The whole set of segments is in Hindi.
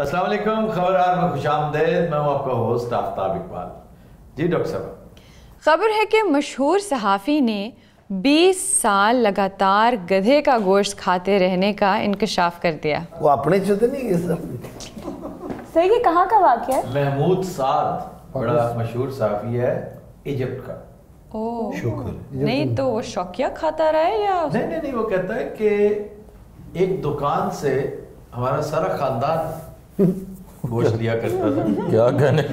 अस्सलाम वालेकुम, खबरदार में खुशामदीद। मैं हूं आपका होस्ट आफ्ताब इकबाल। जी डॉक्टर साहब। खबर है कि मशहूर सहाफ़ी ने 20 साल लगातार गधे का गोश्त खाते रहने का इंकशाफ कर दिया। वो अपने चुते नहीं ये सब सही। ये कहाँ का वाक़या है? महमूद साद बड़ा मशहूर सहाफ़ी है इजिप्ट का। ओह शुक्र। नहीं तो वो शौकिया खाता रहा है या नहीं, वो कहता है कि एक दुकान से हमारा सारा खानदान गोश्त लिया करता था। क्या कहने।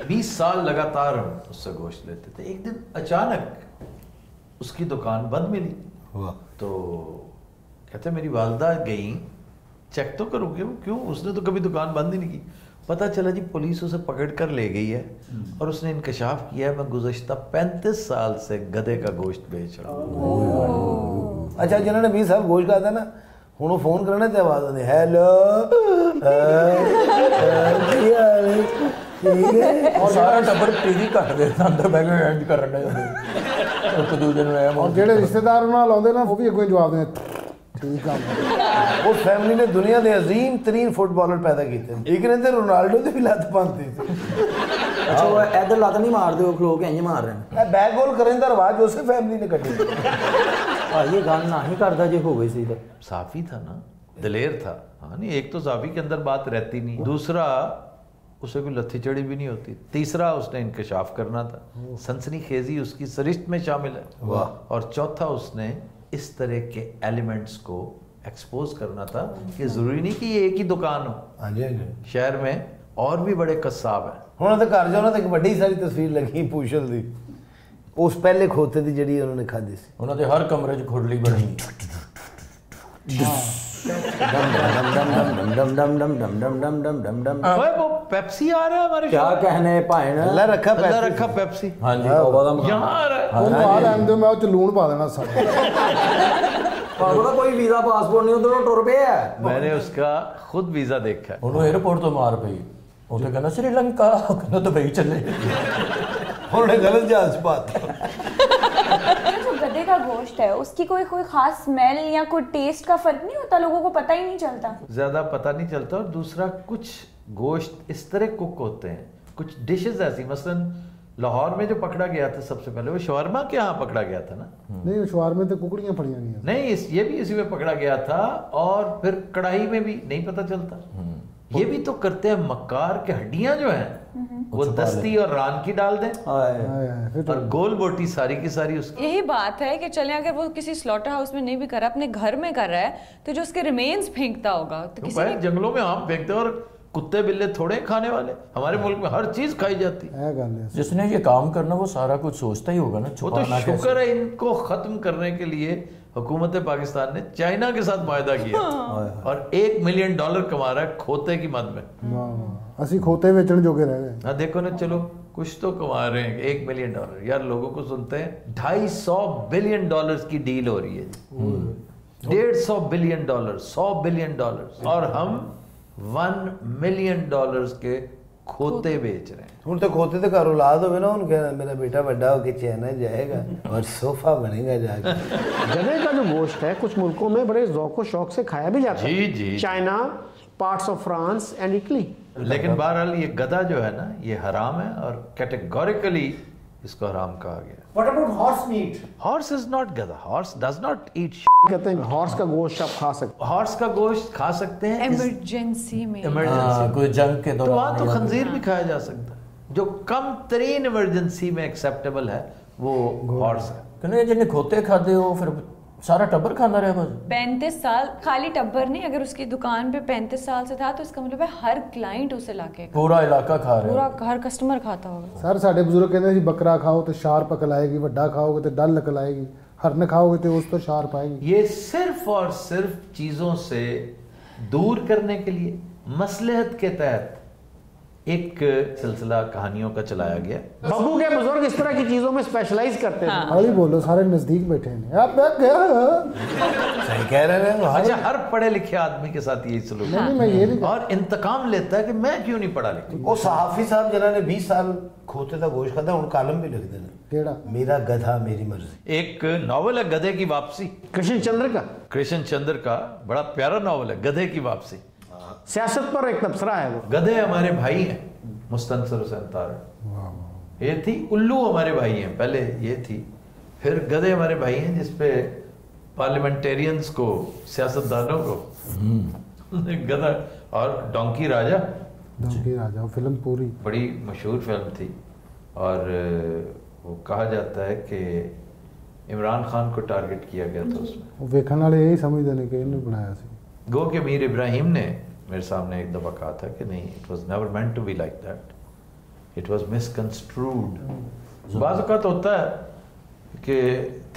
20 साल लगातार हम उससे गोश्त लेते थे। एक दिन अचानक उसकी दुकान बंद मिली। तो कहते मेरी वालदा गई, चेक तो करोगे वो क्यों, उसने तो कभी दुकान बंद ही नहीं की। पता चला जी पुलिस उसे पकड़ कर ले गई है और उसने इंकशाफ किया है मैं गुज़श्ता 35 साल से गधे का गोश्त बेच रहा हूँ। अच्छा जिन्होंने 20 साल गोश्त खाता ना हूँ फोन करना तो आवाज आती हेलो और सारा टब्बर टीवी घट देता अंदर बैठ के एंड कर रहा है एक दूसरे में। और जेडे रिश्तेदार नाल आउंदे ना वो भी अगों जवाब देंदे ठीक है। उस फैमिली ने दुनिया के अजीम तरीन फुटबॉलर पैदा किए। एक ने तो रोनाल्डो की भी लत पाती थी। अच्छा वो इधर लत नहीं मार दे खलो के इंज मार रहे हैं। बैक गोल करने का रिवाज उस फैमिली ने कटी। ये गल ना ही करता जो हो गई सी। साफी था ना, दिलेर था। हाँ नहीं, एक तो साफी के अंदर बात रहती नहीं, दूसरा उसे कोई लत्थी चढ़ी भी नहीं होती, तीसरा उसने इंकशाफ करना था, सनसनीखेजी उसकी सरिश्त में शामिल है। वाह। और चौथा उसने इस तरह के एलिमेंट्स को एक्सपोज करना था कि जरूरी नहीं कि ये एक ही दुकान हो, शहर में और भी बड़े कस्साब हैं। ਹੁਣ ਤੇ ਘਰ ਜਾਣਾ ਤੇ ਇੱਕ ਵੱਡੀ ਸਾਰੀ ਤਸਵੀਰ ਲੱਗੀ ਪੂਸ਼ਲ ਦੀ ਉਸ ਪਹਿਲੇ ਖੋਤੇ ਦੀ ਜਿਹੜੀ ਉਹਨਾਂ ਨੇ ਖਾਧੀ ਸੀ। ਉਹਨਾਂ ਦੇ ਹਰ ਕਮਰੇ 'ਚ ਖੁਰਲੀ ਬਣੀ। ओए वो पेप्सी आ रहा है हमारे क्या कहने भाई अल्लाह रखा पेप्सी। हाँ जी यहाँ आ रहा है। ਉਹਨੂੰ ਆ ਲੈਣ ਦਿਓ ਮੈਂ ਉਹ ਚ ਲੂਣ ਪਾ ਦੇਣਾ ਸਾਰਾ। पापा कोई वीजा पासपोर्ट नहीं उधर टुर पे है। मैंने उसका खुद वीजा देखा है। ਉਹਨੂੰ 에어ਪੋਰਟ ਤੋਂ ਮਾਰ ਪਈ। ਉਹ ਤੇ ਕਹਿੰਦਾ श्रीलंका ਕਹਿੰਦਾ ਦੁਬਈ ਚੱਲੇ। ਉਹਨੇ ਗਲਤ ਜਹਾਜ਼ 'ਚ ਪਾਤਾ। जो गधे का गोश्त है उसकी कोई खास स्मेल या कोई टेस्ट का फर्क नहीं होता, लोगों को पता ही नहीं चलता। ज्यादा पता नहीं चलता। और दूसरा कुछ गोश्त इस तरह कुक होते हैं, कुछ डिशेस ऐसी, मसलन लाहौर में जो पकड़ा गया था सबसे पहले वो शवारमा के यहाँ पकड़ा गया था ना। नहीं शवार में तो कुकड़ियां पड़ियां गई नहीं, ये भी इसी में पकड़ा गया था। और फिर कढ़ाई में भी नहीं पता चलता। ये भी तो करते हैं मक्कार के हड्डियां जो हैं वो दस्ती और रान की डाल दें और गोल बोटी सारी की सारी उसकी। यही बात है कि चले अगर वो किसी स्लॉटर हाउस में नहीं भी कर रहा, अपने घर में कर रहा है तो जो उसके रिमेन्स फेंकता होगा तो किसी जंगलों में आम फेंकते हैं और कुत्ते बिल्ले थोड़े खाने वाले। हमारे मुल्क में हर चीज खाई जाती है। जिसने ये काम करना वो सारा कुछ सोचता ही होगा ना। वो तो शुक्र है इनको खत्म करने के लिए हुकूमत पाकिस्तान ने चाइना के साथ मुआहदा किया और $1 मिलियन कमा रहा है खोते की मद में। असि खोते बेचने जोगे रह गए। हाँ देखो ना, चलो कुछ तो कमा रहे हैं। $1 मिलियन यार, लोगों को सुनते हैं $250 बिलियन की डील हो रही है। $150 बिलियन, $100 बिलियन और हम $1 मिलियन के खोते बेच रहे हैं। ਹੁਣ तो खोते तो घर औलाद हो ना, उनके मेरा बेटा बड़ा होकर चाइना जाएगा और सोफा बनेगा जाके। गधे का जो गोश्त है कुछ मुल्कों में बड़े ज़ौक़ व शौक से खाया भी जाता है। जी। China, parts of France and Italy. लेकिन बहरहाल ये गधा जो है ना ये हराम है और कैटेगोरिकली इसको हराम कहा गया। What about horse meat? Horse is not गधा। Horse does not eat कहते हैं हॉर्स का गोश्त आप खा सकते हॉर्स का गोश्त खा सकते हैं इमरजेंसी में। कोई जंग के तो वहाँ तो खंजीर भी खाया जा सकता है। जो कम तरीन इमरजेंसी में एक्सेप्टेबल है वो हॉर्स है। कहने जिन्हें खोते खाते हो फिर सारा टब्बर खाना रहे बस। 35 साल खाली टब्बर नहीं, अगर उसकी दुकान पे 35 साल से था तो इसका मतलब है हर क्लाइंट उसे लाके पूरा इलाका खा रहे पूरा हर कस्टमर खाता होगा। सर साडे बुजुर्ग कहते सी बकरा खाओ तो शार्प अकलाएगी, वड्डा खाओगे तो डल अकलाएगी, हरन खाओगे तो उस तो शार्प आएगी। ये सिर्फ और सिर्फ चीजों से दूर करने के लिए मसलहत के तहत एक सिलसिला कहानियों का चलाया गया। बब्बू के बुजुर्ग इस तरह की चीजों में स्पेशलाइज करते हैं। अली बोलो सारे नजदीक बैठे हैं आप सही कह रहे हैं। अच्छा हर पढ़े लिखे आदमी के साथ यही सलूक है। मैं ये नहीं और इंतकाम लेता है कि मैं क्यों नहीं पढ़ा लिखा। वो सहाफी साहब जिन्होंने 20 साल खोते का गोश्त खाता उन कालम भी लिख देना केड़ा मेरा गधा मेरी मर्जी। एक नॉवल है गधे की वापसी, कृष्ण चंद्र का। कृष्ण चंद्र का बड़ा प्यारा नॉवल है गधे की वापसी। सियासत पर एक तबसरा है वो। गधे हमारे भाई हैं, मुस्तनसर हुसैन तारड़। ये थी उल्लू हमारे भाई हैं, पहले ये थी, फिर गधे हमारे भाई हैं, जिसपे पार्लियामेंटेरियंस को, सियासतदानों को गधा। और डोंकी राजा, वो फिल्म पूरी बड़ी मशहूर फिल्म थी, और वो कहा जाता है कि इमरान खान को टारगेट किया गया था उसमें। वो वेखन वाले यही समझते हैं कि इन्होंने बनाया सी। गो के मीर इब्राहिम ने मेरे सामने एक दफ़ा कहा था कि नहीं, it was never meant to be like that, it was misconstrued. बाज़ औक़ात होता है कि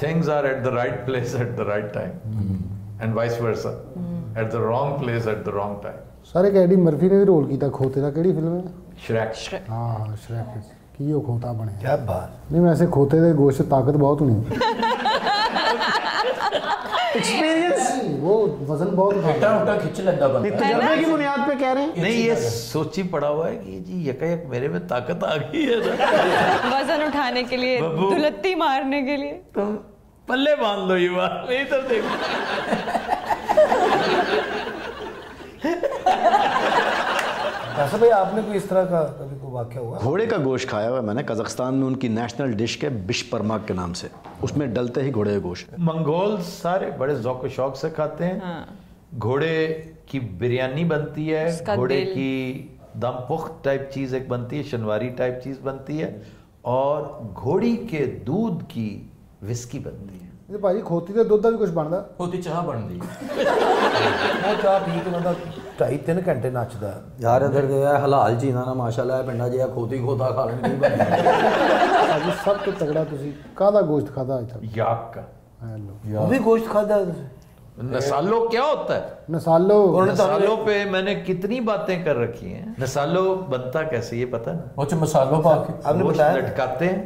things are at the right place at the right time and vice versa, at the wrong place at the wrong time. सारे एडी मर्फी ने भी रोल किया खोते का, केड़ी फिल्म है? श्रेक। हाँ श्रेक की वो खोता बने। क्या बात। नहीं वैसे खोते के गोश्त ताकत बहुत होनी, एक्सपीरियंस, वो वजन बहुत बेटा उठा खिंच लेता बंदा। तजर्बे की बुनियाद पे कह रहे हैं। नहीं, ये सोची पड़ा हुआ है कि जी यकायक मेरे में ताकत आ गई है ना। वजन उठाने के लिए, बब्बू। दुलत्ती मारने के लिए। तुम पल्ले बांध लो युवा, नहीं तो देखो। वैसे भाई आपने कोई इस तरह का कभी कोई वाक़या हुआ? घोड़े का गोश्त खाया हुआ है मैंने कजाकिस्तान में, उनकी नेशनल डिश के बिशपरमाक के नाम से, उसमें डलते ही घोड़े का गोश्त। मंगोल सारे बड़े ज़ौक़ व शौक से खाते हैं। घोड़े की बिरयानी बनती है, घोड़े की दम पुख्त टाइप चीज़ एक बनती है, शनवारी टाइप चीज़ बनती है, और घोड़ी के दूध की विस्की बनती है। ये भाई खोती के दुध का भी कुछ बनता? खोती चाह बनती वो चाह पी के मतलब 2.5-3 घंटे नचदा यार इधर गया हलाल चीना ना माशाल्लाह पिंडा जिहा खोती खोता खा लेने की बनती। अभी सब तो तगड़ा तुसी कादा गोश्त खाता आज तक? याक का। हेलो वो भी गोश्त खाता? नसालो क्या होता है? नसालो, नसालो पे मैंने कितनी बातें कर रखी हैं। नसालो बनता कैसे ये पता है? वो मसालों पा के आपने गोश्त बताया? लटकाते हैं।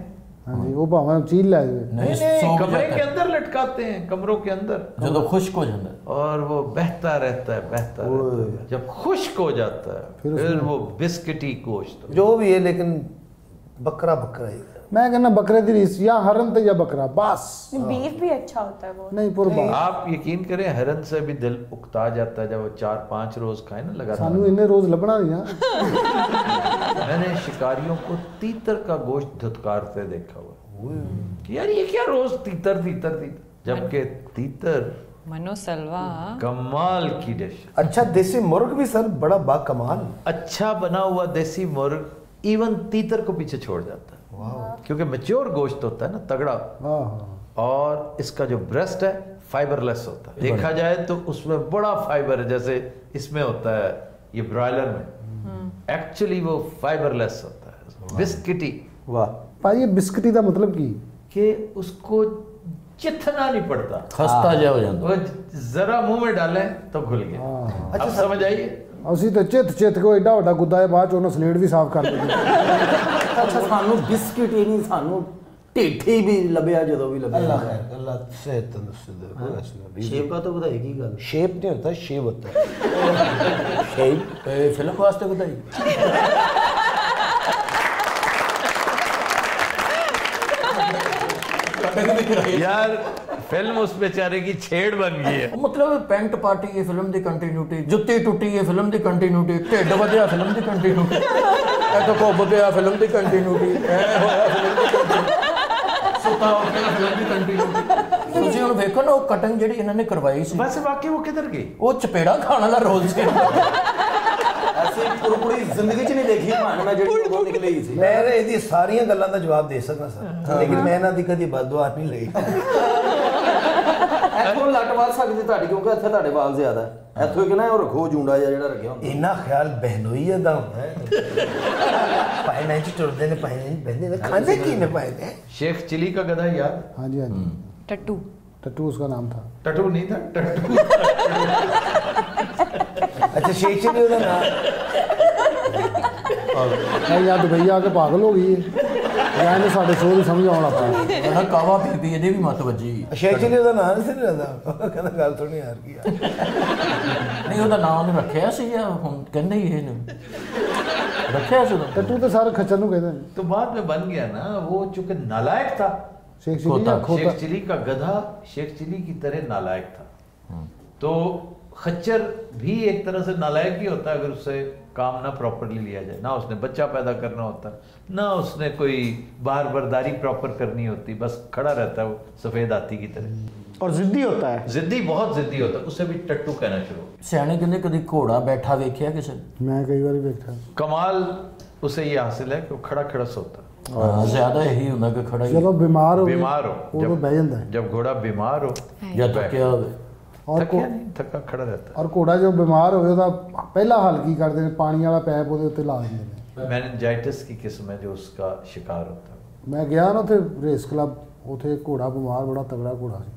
हाँ जी, वो भावें चील लै जाए। नहीं, कमरे के अंदर लटकाते हैं, कमरों के अंदर, जो तो खुश्क हो जाता है और वो बहता रहता है, बहता रहता है। जब खुश्क हो जाता है फिर वो बिस्किटी गोश्त। जो भी है, लेकिन बकरा बकरा ही। मैं कहना बकरे दी रीस या हरन ते या बकरा बस। बीफ भी अच्छा होता है वो। नहीं पुरबा आप यकीन करें, हरन से भी दिल उकता जाता है जब वो 4-5 रोज खाए ना लगातार। सानू इन्ने रोज लबना नहीं ना। मैंने शिकारियों को तीतर का गोश्त धुतकारते देखा हुआ कि यार ये क्या रोज तीतर तीतर तीतर, जबकि तीतर मनो सलवा कमाल की डिश। अच्छा देसी मुर्ग भी सर बड़ा बाकमाल, अच्छा बना हुआ देसी मुर्ग इवन तीतर को पीछे छोड़ जाता है, क्योंकि मैच्योर गोश्त होता है ना, तगड़ा। और इसका जो ब्रेस्ट है फाइबरलेस होता है, देखा जाए तो उसमें बड़ा फाइबर है, जैसे इसमें होता है ये ब्रॉयलर में, एक्चुअली वो फाइबरलेस होता है, बिस्किटी। वाह भाई ये बिस्किटी का मतलब की कि उसको चिथना नहीं पड़ता, खस्ता जा हो जाता। वो जरा मुंह में डालें तो घुल गया। अच्छा समझ आइए, ਅਸੀਂ ਤੇ ਚਿੱਤ ਕੋ ਐਡਾ ਵੱਡਾ ਗੁੱਦਾ ਹੈ, ਬਾਅਦ ਚ ਉਹਨੂੰ ਸਲੇਟ ਵੀ ਸਾਫ਼ ਕਰ ਦਿੰਦੇ। अच्छा सानू बिस्किट ही नहीं सानू ਢੇਠੀ भी लभया जो भी लभया। अल्लाह खैर, अल्लाह सेहत तंदुरुस्ती दे। शेप का तो बताइए की गल। शेप नहीं होता, शेव होता है। शेप फिल्म वास्ते बताइए। यार फिल्म उस बेचारे की छेड़ बन गई है। मतलब पेंट पार्टी ये फिल्म दी कंटिन्यूटी, जुत्ती टुटी ये फिल्म दी कंटिन्यूटी, ढिड वधिया फिल्म दी कंटिन्यूटी, ए तो कोब पिया फिल्म दी कंटिन्यूटी, ए होया फिल्म दी कंटिन्यूटी, सुता हो गया फिल्म दी कंटिन्यूटी। तुझे हुण देखो ना वो कटिंग जेडी इन्हां ने करवाई सी, बस वाकई वो किधर गई? वो चपेड़ा खाने वाला रोल सी। ऐसी पूरी जिंदगी च नहीं देखी भाण मैं जेडी वो निकली सी। मैं ਇਹਦੀ ਸਾਰੀਆਂ ਗੱਲਾਂ ਦਾ ਜਵਾਬ ਦੇ ਸਕਦਾ ਸਰ, ਲੇਕਿਨ ਮੈਂ ਇਹਨਾਂ ਦੀ ਕਦੀ ਬਦਦੁਆ ਨਹੀਂ ਲਈ। ਇੱਥੋਂ ਲੱਟ ਵੱਧ ਸਕਦੀ ਤੁਹਾਡੀ, ਕਿਉਂਕਿ ਇੱਥੇ ਤੁਹਾਡੇ ਵਾਲ ਜ਼ਿਆਦਾ ਹੈ। ਇੱਥੋਂ ਕਿ ਨਾ ਉਹ ਰੱਖੋ ਜੂੰਡਾ ਜਿਹਾ ਜਿਹੜਾ ਰੱਖਿਆ ਹੁੰਦਾ। ਇੰਨਾ ਖਿਆਲ ਬਹਿਨੋਈਏ ਦਾ ਹੁੰਦਾ ਹੈ। ਪਾਇਨਾਂ ਚ ਟੁਰਦੇ ਨੇ, ਪਾਇਨਾਂ ਚ ਬਹਿੰਦੇ ਨੇ, ਖਾਂਦੇ ਕੀ ਨੇ ਪਾਇਨੇ। शेख चिली का गधा याद? हाँ जी हाँ जी, टट्टू। टट्टू उसका नाम था। टटू नहीं था, टट्टू। अच्छा शेख चिली ਉਹਦਾ ਨਾਮ। या दुबई आके पागल हो गई है, या इन्हें साढ़े शो की समझ आना पाया। ਉਹਨਾਂ ਕਾਵਾ ਪੀਤੀ ਇਹਦੇ ਵੀ ਮੱਤ ਵੱਜੀ। शेख चिली ਉਹਦਾ ਨਾਮ ਨਹੀਂ ਸੀ ਲੈਂਦਾ, ਕਹਿੰਦਾ ਗੱਲ ਥੋੜੀ ਯਾਰ ਕੀ ਆ। ਨਹੀਂ ਉਹਦਾ ਨਾਮ ਉਹਨੇ ਰੱਖਿਆ ਸੀ ਜਾਂ ਹੁਣ ਕਹਿੰਦੇ ਹੀ ਇਹ ਨੇ ਰੱਖਿਆ ਸੀ ਉਹਦਾ। टट्टू तो सारे खच्चर नु कहते हैं। तो बाद में बन गया ना वो, चूंकि नालायक था। शेख चिली या खोता। शेख चिली का गधा शेख चिली की तरह नालायक था, तो खच्चर भी एक तरह से नालायक ही होता है अगर उससे काम ना प्रॉपरली लिया जाए। ना उसने बच्चा पैदा करना होता, ना उसने कोई बाहर बर्दारी प्रॉपर करनी होती, बस खड़ा रहता है वो सफ़ेद हाथी की तरह। और जिद्दी होता है, जिद्दी, बहुत जिद्दी होता है, उससे भी टट्टू कहना शुरू। सियाने कहते कभी घोड़ा बैठा वेख्या किसी? मैं कई बार देखा। कमाल उसे ये हासिल है कि वो खड़ा खड़ा सोता। ज्यादा यही होता कि खड़ा ही। चलो बीमार हो वो तो बह जाता है। जब घोड़ा बीमार हो या थकिया हो, और थकिया नहीं, थका खड़ा रहता है। और घोड़ा जो बीमार हो ਉਹਦਾ ਪਹਿਲਾ ਹੱਲ ਕੀ ਕਰਦੇ ਨੇ, ਪਾਣੀ ਵਾਲਾ ਪੈਪ ਉਹਦੇ ਉੱਤੇ ਲਾ ਦਿੰਦੇ ਨੇ। मेनिंजाइटिस की किस्म है जो उसका शिकार होता है। ਮੈਂ ਗਿਆ ਨਾ ਉੱਥੇ ਰੇਸ ਕਲੱਬ, ਉੱਥੇ ਘੋੜਾ ਬਿਮਾਰ, ਬੜਾ ਤਗੜਾ ਘੋੜਾ ਸੀ,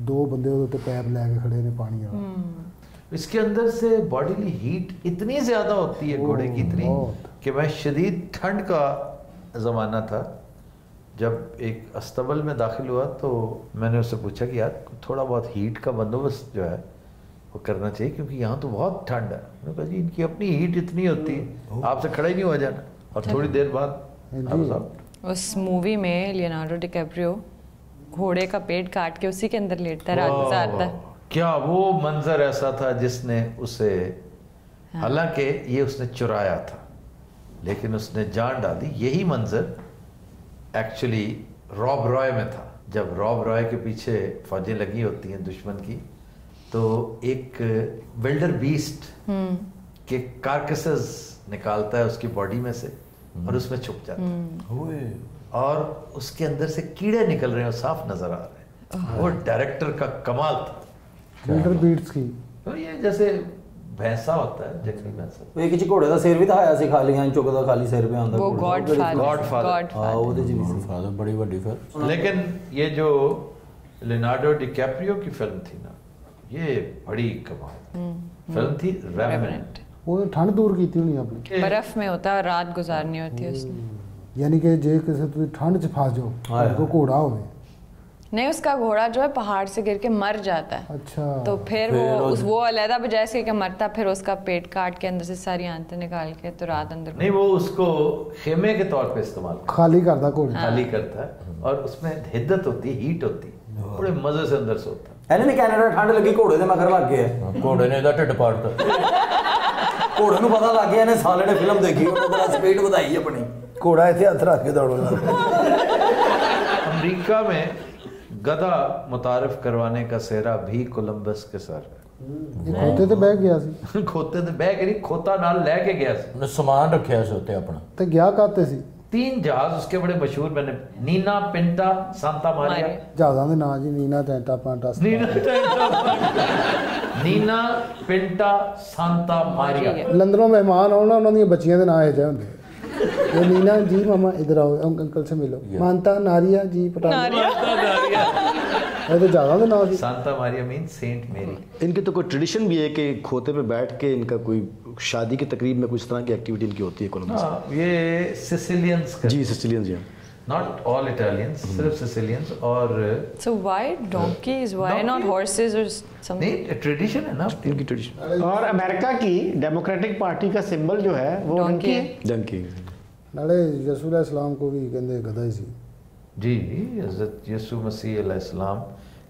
2 ਬੰਦੇ ਉਹਦੇ ਉੱਤੇ ਪੈਪ ਲੈ ਕੇ ਖੜੇ ਨੇ ਪਾਣੀ ਵਾਲਾ। इसके अंदर से बॉडीली हीट इतनी ज़्यादा होती है घोड़े की, इतनी कि मैं शदीद ठंड का ज़माना था, जब एक अस्तबल में दाखिल हुआ तो मैंने उससे पूछा कि यार थोड़ा बहुत हीट का बंदोबस्त जो है वो करना चाहिए क्योंकि यहाँ तो बहुत ठंड है। मैंने कहा जी इनकी अपनी हीट इतनी होती है, आपसे खड़ा ही नहीं हुआ जाना। और थोड़ी देर बाद उस मूवी में लियोनार्डो डिकैप्रियो घोड़े का पेट काट के उसी के अंदर लेटता है, रात गुजारता है। क्या वो मंजर ऐसा था जिसने उसे, हालांकि ये उसने चुराया था लेकिन उसने जान डाली। यही मंजर एक्चुअली रॉब रॉय में था, जब रॉब रॉय के पीछे फौजें लगी होती हैं दुश्मन की, तो एक विल्डर बीस्ट के कार्कसेस निकालता है उसकी बॉडी में से और उसमें छुप जाता है और उसके अंदर से कीड़े निकल रहे हैं, साफ नजर आ रहे हैं। वो डायरेक्टर का कमाल था। विल्डर बीट्स की तो ये जैसे भैंसा होता है, जंगली भैंसा। वो एक घोड़े का सिर भी दिखाया सी, खाली चुकदा खाली सिर पे आंदा वो गॉडफादर हां ओदे जी गॉडफादर बड़ी बड़ी फिल्म। लेकिन ये जो लियोनार्डो डिकैप्रियो की फिल्म थी ना, ये बड़ी कमाल फिल्म थी, रेवेनेंट। वो ठंड दूर की होनी अपनी, बर्फ में होता है, रात गुजारनी होती है उसने। यानी कि जे किसी तुम ठंड च फस जाओ तो घोड़ा होवे नहीं, उसका घोड़ा जो है पहाड़ से गिर के मर जाता है। अच्छा, तो फिर वो अलहदा बजाय से कि मरता, फिर उसका पेट काट के अंदर से सारी आंतें निकाल के तो रात अंदर नहीं, वो उसको खेमे के तौर पे इस्तेमाल खाली करता घोड़े, खाली करता है और उसमें हिद्दत होती, हीट होती, बड़े मजे से अंदर सोता। ਇਹਨੇ ਨਹੀਂ ਕੈਨੇਡਾ ਠੰਡ ਲੱਗੀ ਘੋੜੇ ਦੇ ਮਗਰ ਲੱਗ ਗਿਆ, ਘੋੜੇ ਨੇ ਇਹਦਾ ਢਿੱਡ ਪਾੜਤਾ। ਘੋੜੇ ਨੂੰ ਪਤਾ ਲੱਗ ਗਿਆ ਇਹਨੇ ਸਾਲੇ ਨੇ ਫਿਲਮ ਦੇਖੀ, ਉਹਨੇ ਬੜਾ ਸਪੀਡ ਵਧਾਈ ਆਪਣੀ। घोड़ा इतने हथ रख के दौड़ना। अमेरिका में गधा मुतारफ करवाने का सेहरा भी कोलंबस के सर है। खोते ते बह गया सी, खोते ते बह के खोता नाल लेके गया सी, ਉਹਨੇ ਸਮਾਨ ਰੱਖਿਆ ਸੀ ਉੱਤੇ ਆਪਣਾ। ते गया काते सी? 3 जहाज उसके बड़े मशहूर बने, नीना, पिंटा, सांता मारिया। जहाज़ां दे नाम जी नीना, टेंटा, पांटा, नीना, पिंटा, सांता मारिया। लंदनों मेहमान आना, उन्होंने दी बच्चियां दे नाम ऐसे होंदे। ये नीना जी मामा इधर आओ, अंकल से मिलो। मानता नारिया जी पटा, ये तो ज़्यादा दे नाम सी। सांता मारिया मीन सेंट मेरी। इनकी तो कोई ट्रेडिशन भी है कि खोते पे बैठ के इनका कोई शादी की तकरीब में कुछ तरह की एक्टिविटी इनकी होती है कोलंबस में। ये सिसिलियंस जी सिसिलियंस जी, नॉट ऑल इटालियंस, सिर्फ सिसिलियंस। और So why donkeys? Why not horses or something? नहीं, ट्रेडिशन है ना इनकी ट्रेडिशन। और अमेरिका की डेमोक्रेटिक पार्टी का सिंबल जो है वो डोंकी है। डंकी। नाले यसू अलैहिस्सलाम को भी कहते गधा ही सी। जी, हज़रत यीशु मसीह अलैहिस्सलाम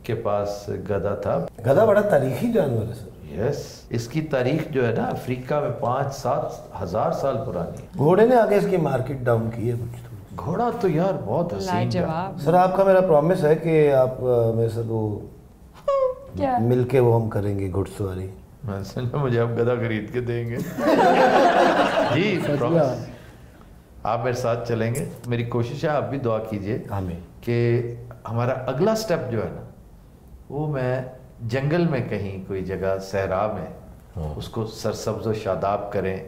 के पास गधा था। गधा बड़ा तारीखी जानवर है सर। यस, इसकी तारीख जो है ना अफ्रीका में 5-7 हज़ार साल पुरानी है। घोड़े ने आगे इसकी मार्केट डाउन की है कुछ तो। घोड़ा तो यार बहुत हसीन है। लाजवाब। सर आपका मेरा प्रॉमिस है कि आप मेरे साथ वो क्या? मिलके वो हम करेंगे घुड़सवारी। मैं समझा मुझे आप गधा खरीद के देंगे। जी प्रॉमिस, आप मेरे साथ चलेंगे। मेरी कोशिश है, आप भी दुआ कीजिए आमीन, कि हमारा अगला स्टेप जो है ना वो मैं जंगल में कहीं कोई जगह सहरा में उसको सरसब्ज व शादाब करें।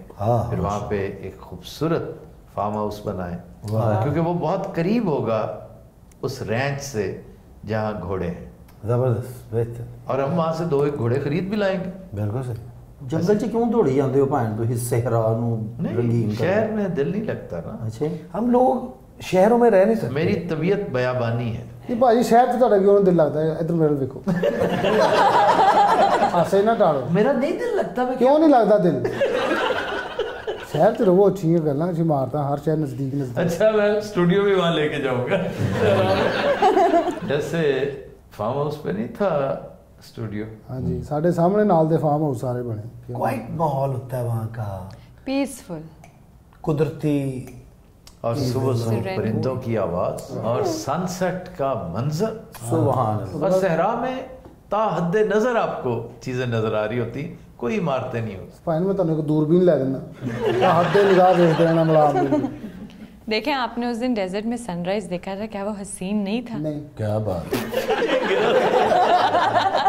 फिर वहाँ पे एक खूबसूरत फार्म हाउस बनाएं, क्योंकि वो बहुत करीब होगा उस रैंच से जहाँ घोड़े हैं। जबरदस्त, बेहतर। और हम वहाँ से 2-1 घोड़े खरीद भी लाएंगे। बिल्कुल सर। जंगल च क्यों दौड़ी जाते हो भाण तुसीं सहरा नूं रंगीन कर? शहर में दिल नहीं लगता ना। अच्छा, हम लोग शहरों में रह नहीं सकते। मेरी तबीयत बयाबानी है। ये भाजी शहर से ਤੁਹਾਡਾ ਕਿਉਂ ਦਿਲ ਲੱਗਦਾ ਹੈ? इधर मेरे देखो, हासे ना टालो। मेरा नहीं दिल लगता। मैं क्यों नहीं लगता दिल? शहर च रहो, अच्छी गल्लां अच्छी मारता, हर शहर नजदीक नजदीक। अच्छा, मैं स्टूडियो भी वहाँ लेके जाऊंगा। जैसे फार्म हाउस पे नहीं था स्टूडियो। हाँ जी, साढ़े सामने नाल दे फार्म हाउस सारे बने। क्वाइट माहौल होता है वहाँ का, पीसफुल, कुदरती, और सुबह सुबह परिंदों की आवाज और सनसेट का मंजर, सुभान अल्लाह। और सहरा में ताहद नजर आपको चीजें नजर आ रही होती, कोई इमारतें नहीं होती। भाई मैं तुमने को दूरबीन ला देना, हद निगाह देखते रहना मलाम। देखें आपने उस दिन डेजर्ट में सनराइज देखा था, क्या वो हसीन नहीं था? नहीं, क्या बात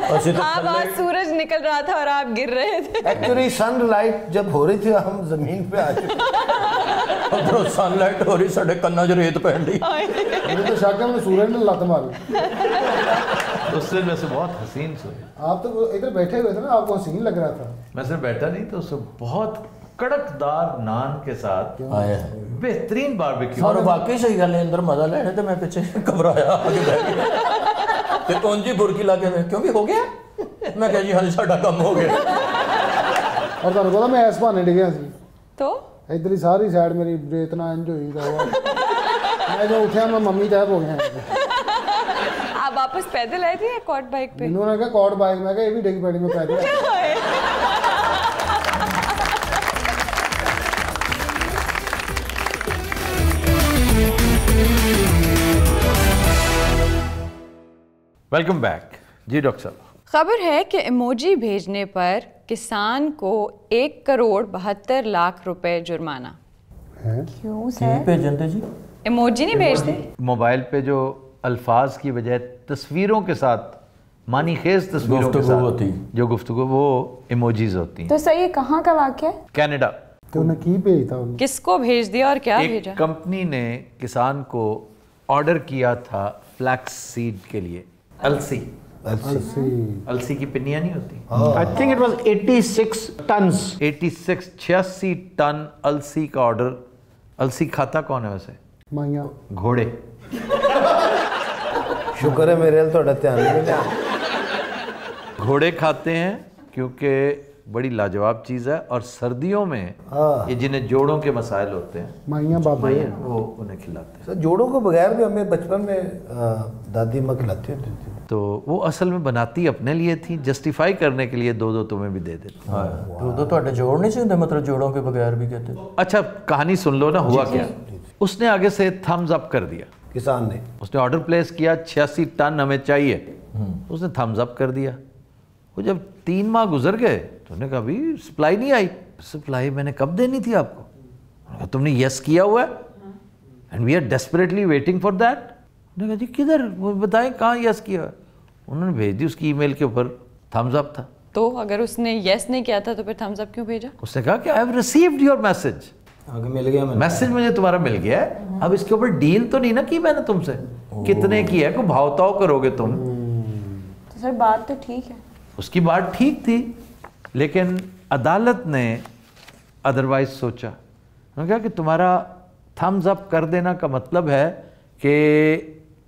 आप आज सूरज निकल रहा था और आप गिर रहे थे। एक्चुअली सनलाइट जब हो रही थी हम जमीन पे आ चुके। उधरों सनलाइट हो रही, साढ़े कन्ना च रेत पैन दी। मुझे तो शक है मैं सूरज ने लत मारी। उस दिन वैसे बहुत हसीन सोए। आप तो इधर बैठे हुए थे ना, आपको हसीन लग रहा था। मैं सिर्फ बैठा नहीं तो उससे बहुत कड़कदार नान के साथ आया बेहतरीन बारबेक्यू। और वाकई सही गल है, अंदर मजा लेने तो मैं पीछे घबराया आगे बैठ गया ते कौन जी बुरकी लाके दे क्यों भी हो गया, मैं कह जी हाँ साडा काम हो गया। और तुहानू पता मैं इस बहाने डिग्या सी, तो इधर ही सारी साइड मेरी रेत ना इंज होई था। मैं जो उठा मैं मम्मी टाइप हो गया। आप वापस पैदल आए थे या कॉट बाइक पे? इन्होंने कहा कॉट बाइक, मैं कहा ये भी डिग पैनी में पैदल। वेलकम बैक जी डॉक्टर साहब। खबर है कि इमोजी भेजने पर किसान को 1,72,00,000 रुपए जुर्माना। क्यों सर? भेजते जी इमोजी नहीं भेजते? मोबाइल पे जो अल्फाज की बजाय तस्वीरों के साथ, मानी खेज तस्वीरों के साथ होती, जो गुफ्तगू, वो इमोजीज होती हैं। तो सर ये कहाँ का वाक़या है? कनाडा। तो उन्हें की भेजता उन्हें? किसको भेज दिया और क्या एक भेजा? कंपनी ने किसान को ऑर्डर किया था फ्लैक्स सीड के लिए, अलसी। अलसी की पिन्नियां नहीं होती? I think it was 86 tons. 86 ton अलसी का ऑर्डर। अलसी खाता कौन है वैसे? माइया घोड़े। शुक्र है मेरे थोड़ा ध्यान नहीं दिया। घोड़े खाते हैं क्योंकि बड़ी लाजवाब चीज़ है, और सर्दियों में ये जिन्हें जोड़ों के मसाइल होते हैं, माइया बाबा वो उन्हें खिलाते हैं। सर जोड़ों को बगैर भी हमें बचपन में दादी माँ खिलाती होती थी। तो वो असल में बनाती अपने लिए थी, जस्टिफाई करने के लिए दो दो तुम्हें भी दे देती। तो ਤੁਹਾਡੇ जोड़ नहीं चाहिए, मतलब जोड़ों के बगैर भी कहते। अच्छा कहानी सुन लो ना, हुआ क्या। उसने आगे से थम्स अप कर दिया, किसान ने। उसने ऑर्डर प्लेस किया 86 टन हमें चाहिए, उसने थम्स अप कर दिया। वो जब 3 माह गुजर गए तो उन्होंने कहा अभी सप्लाई नहीं आई। सप्लाई मैंने कब देनी थी आपको? तुमने यस किया हुआ है and we are desperately waiting for that. उन्होंने कहा जी किधर, वो बताएं कहाँ यस किया है। उन्होंने भेज दी, उसकी ईमेल के ऊपर थम्स अप था। तो अगर उसने यस नहीं किया था तो फिर थम्स अप क्यों भेजा? उसने कहा कि I have received your message, आगे मिल गया मैसेज मुझे तुम्हारा मिल गया है, अब इसके ऊपर डील तो नहीं ना की मैंने तुमसे, कितने की है, को भाव ताव करोगे तुम। तो सर बात तो ठीक है। उसकी बात ठीक थी, लेकिन अदालत ने अदरवाइज सोचा। उन्होंने कहा कि तुम्हारा थम्स अप कर देना का मतलब है कि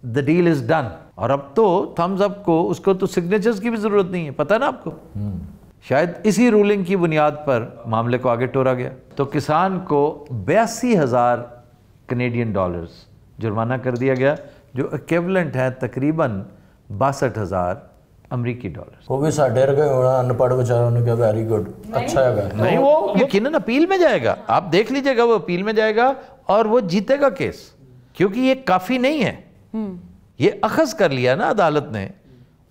द डील इज डन, और अब तो थम्स अप को, उसको तो सिग्नेचर्स की भी जरूरत नहीं है, पता है ना आपको। शायद इसी रूलिंग की बुनियाद पर मामले को आगे टोरा गया। तो किसान को 82,000 कनेडियन डॉलर्स जुर्माना कर दिया गया, जो इक्विवेलेंट है तकरीबन 62,000 अमरीकी डॉलर। वो भी साढ़े रखे होना, अनपढ़ बेचारों ने कहा वेरी गुड, अच्छा है। नहीं, वो यकीनन अपील में जाएगा, आप देख लीजिएगा, वो अपील में जाएगा और वो जीतेगा केस, क्योंकि ये काफ़ी नहीं है। ये अखज़ कर लिया ना अदालत ने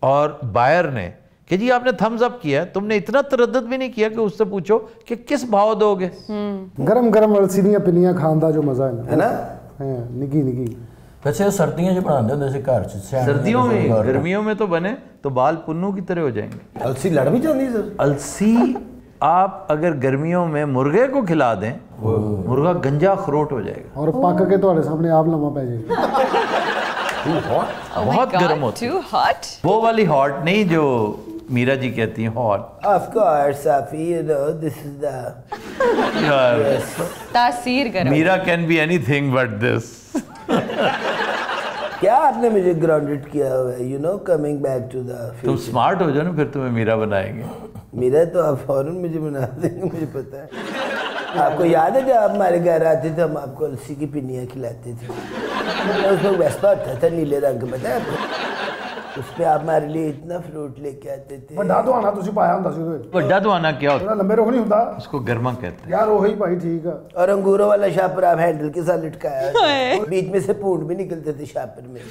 और बायर ने कि जी आपने थम्स अप किया, तुमने इतना तरद्दुद भी नहीं किया कि उससे पूछो कि किस भाव दोगे। गरम गरम अलसी ਦੀਆਂ पिनियां खान ਦਾ जो मजा है ना, निकी निकी। वैसे सर्दियों में बनाते होंगे से घर च, सर्दियों में, गर्मियों में तो बने तो बाल पुन्नू की तरह हो जाएंगे। अलसी लड़ भी जाती है सर। अलसी आप अगर गर्मियों में मुर्गे को खिला दें, मुर्गा गंजा अखरोट हो जाएगा और पक के ਤੁਹਾਡੇ सामने आप लम्हा पै जाएगा। बहुत गर्म होती है। Too hot? वो वाली हॉट नहीं जो मीरा जी कहती हैं hot. Of course, Safi, you know, this is the... तासीर गरम। Meera can be anything but this. क्या आपने मुझे ग्राउंडेड किया हुआ है, you know, coming back to the तुम future. स्मार्ट हो जाओ ना, फिर तुम्हें मीरा बनाएंगे। मेरा तो आप फौरन मुझे बना देंगे, मुझे पता है। आपको याद है जब आप हमारे घर आते थे, हम आपको अलसी की पिनियाँ खिलाते थे। उसमें वेस्पा होता था नीले रंग का, पता है आपको? उसमें आप हमारे लिए इतना फ्रूट लेके आते थे। ਵੱਡਾ ਦਵਾਨਾ ਤੁਸੀਂ ਪਾਇਆ ਹੁੰਦਾ ਸੀ ਉਹਦੇ ਵਿੱਚ ਵੱਡਾ ਦਵਾਨਾ क्या होता ਉਹਦਾ ਲੰਬੇ ਰੁੱਖ ਨਹੀਂ ਹੁੰਦਾ है? उसको गर्मा कहते हैं। ਯਾਰ ਉਹੀ ਭਾਈ ਠੀਕ ਆ और अंगूरों वाला शापर आप हैंडल के साथ लटकाया होता। बीच में से पूंछ भी निकलते थे शापर में।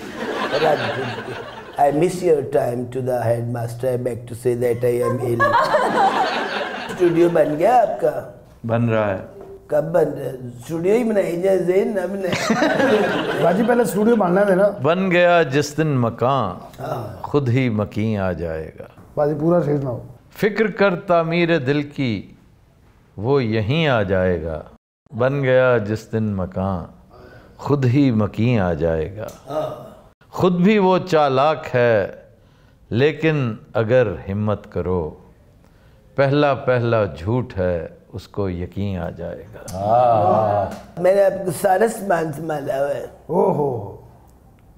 I miss your time to the headmaster. I beg to say that I am ill. Studio बन गया आपका? बन रहा है। कब बन रहा है? स्टूडियो ही बनाई जाए, ज़ेन ना बनाए। ਬਾਜੀ ਪਹਿਲੇ ਸਟੂਡੀਓ ਬਣਨਾ ਦੇਣਾ बन गया जिस दिन मकान खुद ही मकीन आ जाएगा। ਬਾਜੀ ਪੂਰਾ ਸ਼ੇਰ ਸੁਣਾਓ फिक्र कर तामीर दिल की वो यहीं आ जाएगा। बन गया जिस दिन मकान खुद ही मकीन आ जाएगा। खुद भी वो चालाक है लेकिन अगर हिम्मत करो पहला पहला झूठ है उसको यकीन आ जाएगा। मैंने आपको सारा सामान संभाला हुआ है। ओहो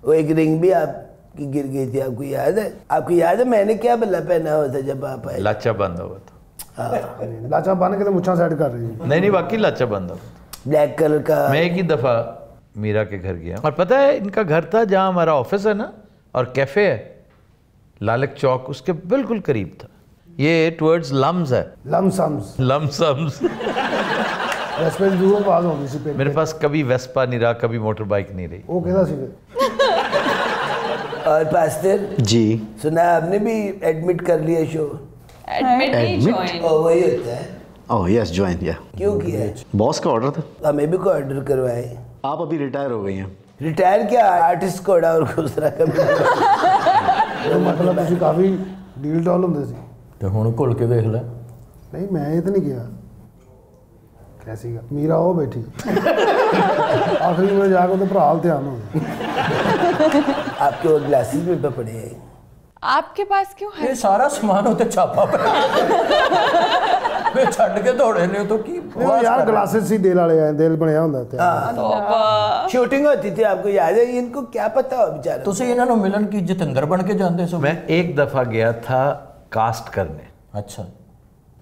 वो एक रिंग भी आपकी गिर गई थी, आपको याद है? आपको याद है मैंने क्या बल्ला पहना हुआ था जब आप आए? लाचा बंद हुआ था। ਲਾਚਾ ਬੰਨ ਕੇ ਤੇ ਮੁੱਛਾਂ ਸੈੱਟ ਕਰ ਰਹੀ ਹੈ नहीं वाकई लाचा बंद हुआ था। ब्लैक कलर का। मैं एक ही दफ़ा मीरा के घर गया और पता है इनका घर था जहाँ हमारा ऑफिस है ना और कैफ़े है लालक चौक उसके बिल्कुल करीब था। ये टुवर्ड्स लम्स है। ਲਮਸਮਸ लमसम्स। ਰੈਸਪੈਕਟ ਦੂਰੋਂ ਬਾਤ ਹੋ ਗਈ ਸੀ ਪਹਿਲੇ मेरे पास कभी वेस्पा नहीं रहा कभी मोटर बाइक नहीं रही। ਉਹ ਕਹਿੰਦਾ ਸੀ और पास्टर जी सुना आपने भी एडमिट कर लिया शो? एडमिट नहीं Admit? ज्वाइन। और वही होता है। ओह यस ज्वाइन या क्यों किया है? बॉस का ऑर्डर था। हमें भी कोई ऑर्डर करवाए। आप अभी रिटायर हो गई हैं। रिटायर क्या, आर्टिस्ट कोड़ा और दूसरा कभी। ਉਹ ਮਤਲਬ ਤੁਸੀਂ ਕਾਫੀ ਡੀਲ ਡੋਲ ਹੁੰਦੇ ਸੀ ਤੇ ਹੁਣ ਘੁਲ ਕੇ ਦੇਖ ਲੈ। ਨਹੀਂ ਮੈਂ ਇਹ ਤਾਂ ਨਹੀਂ ਕਿਹਾ ਕੈਸੀਗਾ ਮੀਰਾ ਉਹ ਬੈਠੀ ਆਖਰੀ में ਜਾ ਕੇ ਉਹਦੇ ਭਰਾ ਵੱਲ ਧਿਆਨ ਹੋ आपके वो ग्लासेस में पकड़े हैं। आपके पास क्यों है? ਇਹ ਸਾਰਾ ਸਮਾਨ ਉੱਤੇ ਛਾਪਾ ਪਿਆ ਵੇ ਛੱਡ ਕੇ ਦੌੜੇ ਨੇ ਤੋਂ ਕੀ ਉਹ ਯਾਰ ਗਲਾसेस ਸੀ ਦਿਲ ਵਾਲੇ ਆ ਦਿਲ ਬਣਿਆ ਹੁੰਦਾ ਤੇ शूटिंग होती थी, आपको याद है? इनको क्या पता हो बेचारा। ਤੁਸੀਂ ਇਹਨਾਂ ਨੂੰ ਮਿਲਣ ਕੀ ਜਤਿੰਦਰ ਬਣ ਕੇ ਜਾਂਦੇ ਸੋ? मैं एक दफ़ा गया था कास्ट करने। ਅੱਛਾ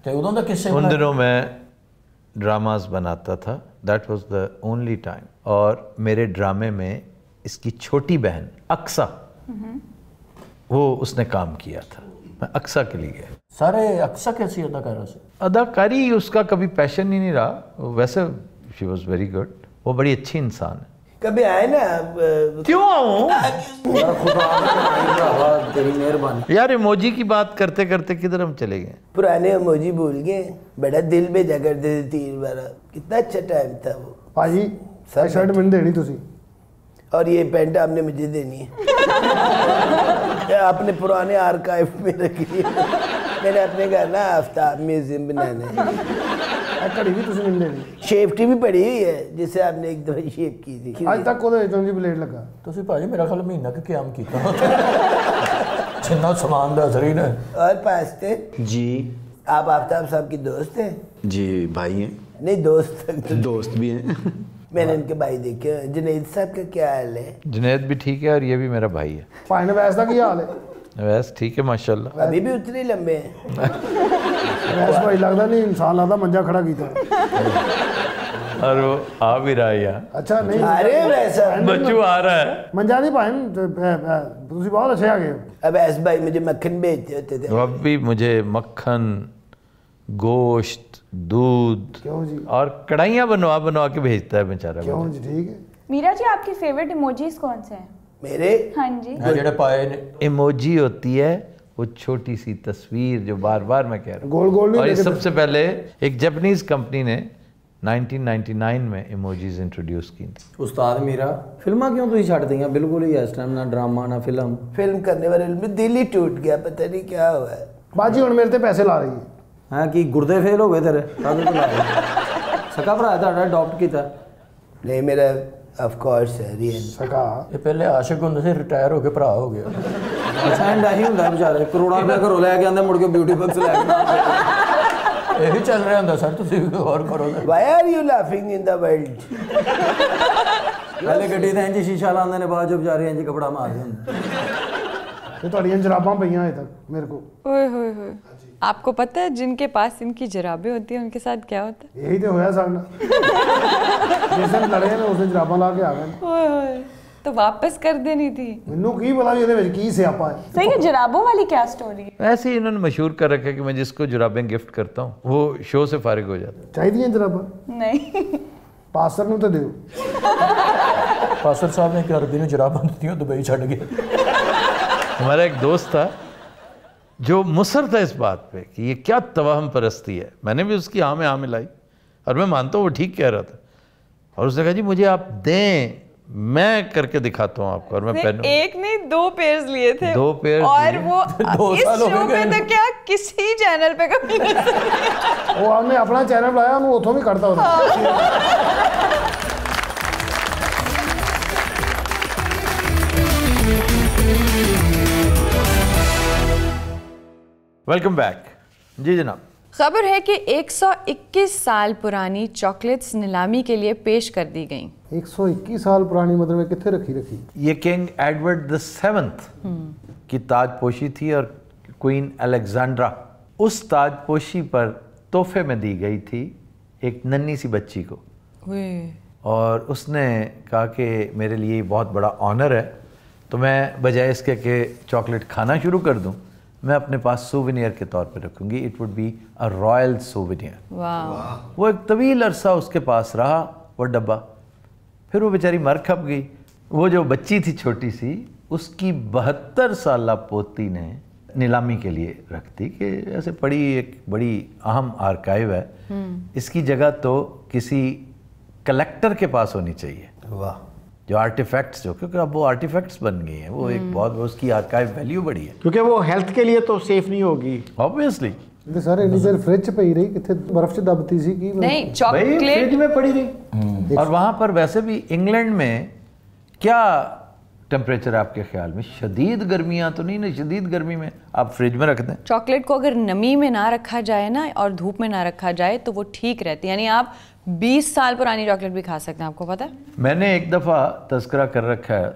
ਤੇ ਉਦੋਂ ਦਾ किस्से उन दिनों मैं ड्रामास बनाता था। That was the only time. और मेरे ड्रामे में इसकी छोटी बहन अक्सा वो उसने काम किया था। मैं अक्सा के लिए गया। ਸਾਰੇ ਅਕਸਾ कैसी अदाकारा से? अदाकारी उसका कभी पैशन ही नहीं रहा। वैसे शी वॉज वेरी गुड। वो बड़ी अच्छी इंसान है। कभी आए ना आप? क्यों आऊँ तेरी मेहरबानी। यार इमोजी की बात करते करते किधर हम चले गए। पुराने इमोजी भूल गए? बड़ा दिल भेजा करते थे 3 बार। कितना अच्छा टाइम था वो। ਭਾਜੀ ਇਹ ਸ਼ਰਟ ਮੈਨੂੰ ਦੇਣੀ ਤੁਸੀਂ और ये पैंट आपने मुझे देनी है। आपने पुराने आर्काइव में रखी है। मैंने अपने घर ना आफ्ताब म्यूजियम बनाना है। ਇਹ ਘੜੀ ਵੀ ਤੁਸੀਂ ਮੈਨੂੰ ਦੇਣੀ शेफ्टी भी पड़ी हुई है जिसे आपने एक दफा शेप की थी। ਅੱਜ ਤੱਕ ਉਹਦੇ ਵਿੱਚੋਂ ਜੀ ਬਲੇਡ ਲੱਗਾ ਤੁਸੀਂ ਭਾਜੀ ਮੇਰਾ ਖਿਆਲ ਮਹੀਨਾ ਕਿ ਕਿਆਮ ਕੀਤਾ ਜਿੰਨਾ ਸਮਾਨ ਦਾ ਅਸਰ ਹੀ ਨਾ। और पास्ते जी आप आफ्ताब साहब की दोस्त हैं? जी भाई हैं। नहीं दोस्त तक तो। दोस्त भी हैं। मैंने इनके भाई देखे हैं। जुनैद साहब का क्या हाल है? जुनैद भी ठीक है और ये भी मेरा भाई है। ਭਾਈ ਨਵੈਸ ਦਾ ਕੀ ਹਾਲ ਹੈ वैस ठीक है माशाल्लाह। अभी भी उतने लंबे हैं। ਨਵੈਸ ਭਾਈ ਲੱਗਦਾ ਨਹੀਂ ਇਨਸਾਨ ਲੱਗਦਾ ਮੰਜਾ ਖੜਾ ਕੀਤਾ और वो आ भी रहा है यहाँ। ਅੱਛਾ ਨਹੀਂ अरे वैसा बच्चू आ रहा है। ਮੰਜਾ ਨਹੀਂ ਭਾਈ ਤੁਸੀਂ ਬਹੁਤ ਅੱਛੇ ਆ ਗਏ ਹੋ अब ऐस भाई मुझे मक्खन बेचते होते थे। वो अब भी मुझे मक्खन गोश्त दूध क्यों जी और कढ़ाइयाँ बनवा बनवा के भेजता है बेचारा। क्यों जी ठीक है मीरा जी आपके फेवरेट इमोजीज कौन से हैं? मेरे हाँ जी। ਇਹ ਜਿਹੜੇ ਪਾਏ ਨੇ इमोजी होती है वो छोटी सी तस्वीर जो बार बार मैं कह रहा हूँ। गोल गोल नहीं और ये लेकिन- सबसे पहले एक जापानीज कंपनी ने 1999 में इमोजीज इंट्रोड्यूस की थी। ਉਸਤਾਦ ਮੀਰਾ ਫਿਲਮਾਂ ਕਿਉਂ ਤੁਸੀਂ ਛੱਡ ਦਈਆਂ ਬਿਲਕੁਲ ਹੀ ਇਸ ਟਾਈਮ ਨਾ ਡਰਾਮਾ ਨਾ ਫਿਲਮ। फिल्म करने वाले में दिल ही टूट गया, पता नहीं क्या हुआ है। ਬਾਜੀ ਹੁਣ ਮੇਰੇ ਤੇ ਪੈਸੇ ਲਾ ਰਹੀ ਹੈ ਹੈ ਕੀ ਗੁਰਦੇ ਫੇਲ ਹੋ ਗਏ ਤੇਰੇ ਕਾਹਦੇ ਤੋਂ ਲਾ ਰਹੇ? ਸਕਾ ਭਰਾ ਤੁਹਾਡਾ ਅਡਾਪਟ ਕੀਤਾ। नहीं मेरा ऑफ कोर्स है रियल। ਸਕਾ ਇਹ ਪਹਿਲੇ ਆਸ਼ਿਕ ਹੁੰਦੇ ਸੀ ਰਿਟਾਇਰ ਹੋ ਕੇ ਭਰਾ ਹੋ ਗਿਆ। ਅੱਛਾ ਐਂਡ ਆਹੀ ਹੁੰਦਾ ਵਿਚਾਰੇ ਕਰੋੜਾਂ ਰੁਪਏ ਘਰੋਂ ਲੈ ਕੇ ਆਉਂਦੇ ਮੁੜ ਕੇ ਬਿਊਟੀ ਬਕਸ ਲੈ ਕੇ ਆਉਂਦੇ। ਇਹੀ ਚੱਲ ਰਿਹਾ ਹੁੰਦਾ ਸਰ ਤੁਸੀਂ ਵੀ ਗੌਰ ਕਰੋ। Why are you laughing in the world? ਪਹਿਲੇ ਗੱਡੀ ਤੇ ਇੰਜ ਸ਼ੀਸ਼ਾ ਲਾਉਂਦੇ ਨੇ ਬਾਅਦ ਚ ਵਿਚਾਰੇ ਇੰਜ ਕਪੜਾ ਮਾਰਦੇ ਹੁੰਦੇ। ਤੇ ਤੁਹਾਡੀਆਂ ਜਰਾਬਾਂ ਪਈਆਂ ਅਜੇ ਤੱਕ ਮੇਰੇ ਕੋਲ ओए होए होए। आपको पता है जिनके पास इनकी जराबें होती हैं उनके साथ क्या होता ਇਹੀ ਤੇ ਹੋਇਆ ਸਾਡੇ ਨਾਲ ਜਿਸ ਦਿਨ ਲੜੇ ਨੇ ਉਸ ਦਿਨ ਜਰਾਬਾਂ ਲਾ ਕੇ ਆ ਗਏ ਨੇ। है? ओए होए। तो वापस कर देनी थी। मैनू की पता भी ਇਹਦੇ ਵਿੱਚ ਕੀ ਸਿਆਪਾ है। सही है, जुराबों वाली क्या स्टोरी है? ऐसे ही इन्होंने मशहूर कर रखा है कि मैं जिसको जुराबें गिफ्ट करता हूँ वो शो से फारिग हो जाता है। ਚਾਹੀਦੀਆਂ ਜਰਾਬਾਂ नहीं ਪਾਸਰ ਨੂੰ ਤਾਂ ਦਿਓ। पासर साहब ने क्या अरबी ने जराबां दी दुबई छड़ गया। हमारा एक दोस्त था जो मुसर था इस बात पे कि ये क्या तवाहम परस्ती है। मैंने भी उसकी हाँ में हाँ मिलाई और मैं मानता हूँ वो ठीक कह रहा था। और उसने कहा जी मुझे आप दें, मैं करके दिखाता हूँ आपको। और मैं पहनूं। एक नहीं 2 पेयर्स लिए थे। 2 पेयर्स और वो 2 इस साल हो शो गए पे तो क्या किसी चैनल पे कभी नहीं। ਉਹ ਉਹਨੇ ਆਪਣਾ ਚੈਨਲ ਬਣਾਇਆ, ਉਹਨੂੰ ਉੱਥੋਂ ਵੀ ਕੱਢਤਾ ਉਹਨੇ। वेलकम बैक जी जनाब। खबर है कि 121 साल पुरानी चॉकलेट्स नीलामी के लिए पेश कर दी गईं। 121 साल पुरानी मतलब है, कितने रखी ये किंग एडवर्ड द 7th की ताजपोशी थी और क्वीन अलेक्जेंड्रा उस ताजपोशी पर तोहफे में दी गई थी एक नन्ही सी बच्ची को। और उसने कहा कि मेरे लिए बहुत बड़ा ऑनर है, तो मैं बजाय इसके कि चॉकलेट खाना शुरू कर दूं, मैं अपने पास सोवेनियर के तौर पे रखूंगी। It would be a royal souvenir. वाह। वो एक तवील अरसा उसके पास रहा वो डब्बा, फिर वो बेचारी मर खप गई। वो जो बच्ची थी छोटी सी, उसकी 72 साला पोती ने नीलामी के लिए रख दी कि ऐसे पड़ी एक बड़ी अहम आर्काइव है, इसकी जगह तो किसी कलेक्टर के पास होनी चाहिए। वाह। जो आर्टिफैक्ट्स जो, क्योंकि अब वो आर्टिफैक्ट्स बन गई हैं, वो एक बहुत उसकी आर्काइव वैल्यू बढ़ी है क्योंकि वो हेल्थ के लिए तो सेफ नहीं होगी ऑब्वियसली। ਤੇ ਸਾਰੇ ਇੰਨੀ ਦੇਰ ਫ੍ਰਿਜ 'ਚ ਪਈ ਰਹੀ, ਕਿੱਥੇ ਬਰਫ਼ 'ਚ ਦਬਤੀ ਸੀ ਕੀ? नहीं भाई चॉकलेट फ्रिज में पड़ी रही। और वहाँ पर वैसे भी इंग्लैंड में क्या टेम्परेचर आपके ख्याल में? शदीद गर्मियाँ तो नहीं ना, शदीद गर्मी में आप फ्रिज में रख दें। चॉकलेट को अगर नमी में ना रखा जाए ना और धूप में ना रखा जाए तो वो ठीक रहती है। यानी आप 20 साल पुरानी चॉकलेट भी खा सकते हैं, आपको पता है? मैंने एक दफ़ा तस्करा कर रखा है,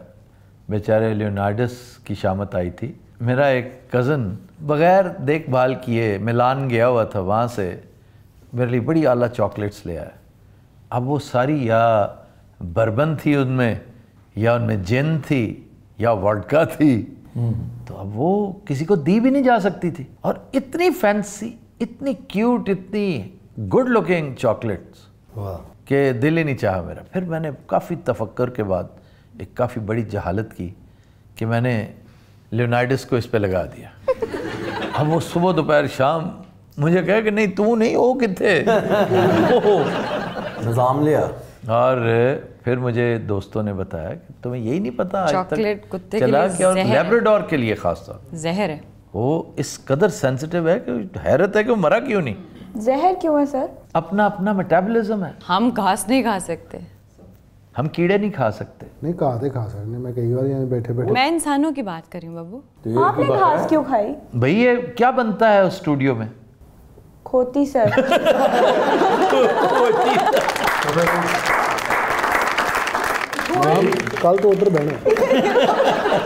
बेचारे लियोनार्डस की शामत आई थी। मेरा एक कज़न बग़ैर देखभाल किए मिलान गया हुआ था, वहाँ से मेरे लिए बड़ी आला चॉकलेट्स ले आया। अब वो सारी या बर्बन थी उनमें, या उनमें जिन थी, या वोडका थी, तो अब वो किसी को दी भी नहीं जा सकती थी। और इतनी फैंसी, इतनी क्यूट, इतनी गुड लुकिंग चॉकलेट्स कि दिल ही नहीं चाहा मेरा। फिर मैंने काफ़ी तफक्कर के बाद एक काफ़ी बड़ी जहालत की कि मैंने लियोनार्डस को इस पे लगा दिया। अब वो सुबह दोपहर शाम मुझे कहे कि नहीं तू नहीं, वो कितने निज़ाम लिया। और फिर मुझे दोस्तों ने बताया कि तुम्हें यही नहीं पता आज चॉकलेट तक कुत्ते के चला लिए क्या, जहर है। लैब्राडोर के लिए खास तौर जहर है। वो इस कदर सेंसिटिव है कि हैरत है कि वो मरा क्यों नहीं। जहर क्यों है सर? अपना अपना मेटाबॉलिज्म है। हम घास नहीं खा सकते। हम कीड़े नहीं खा सकते। नहीं घाह ते खा सकते, मैं कई बार यहाँ बैठे बैठे मैं इंसानों की बात कर रही हूँ बाबू। आपने घास क्यों खाई? भाई ये क्या बनता है उस स्टूडियो में? खोती सर। ਕੱਲ ਤੋਂ ਉਧਰ ਬਹਿਣਾ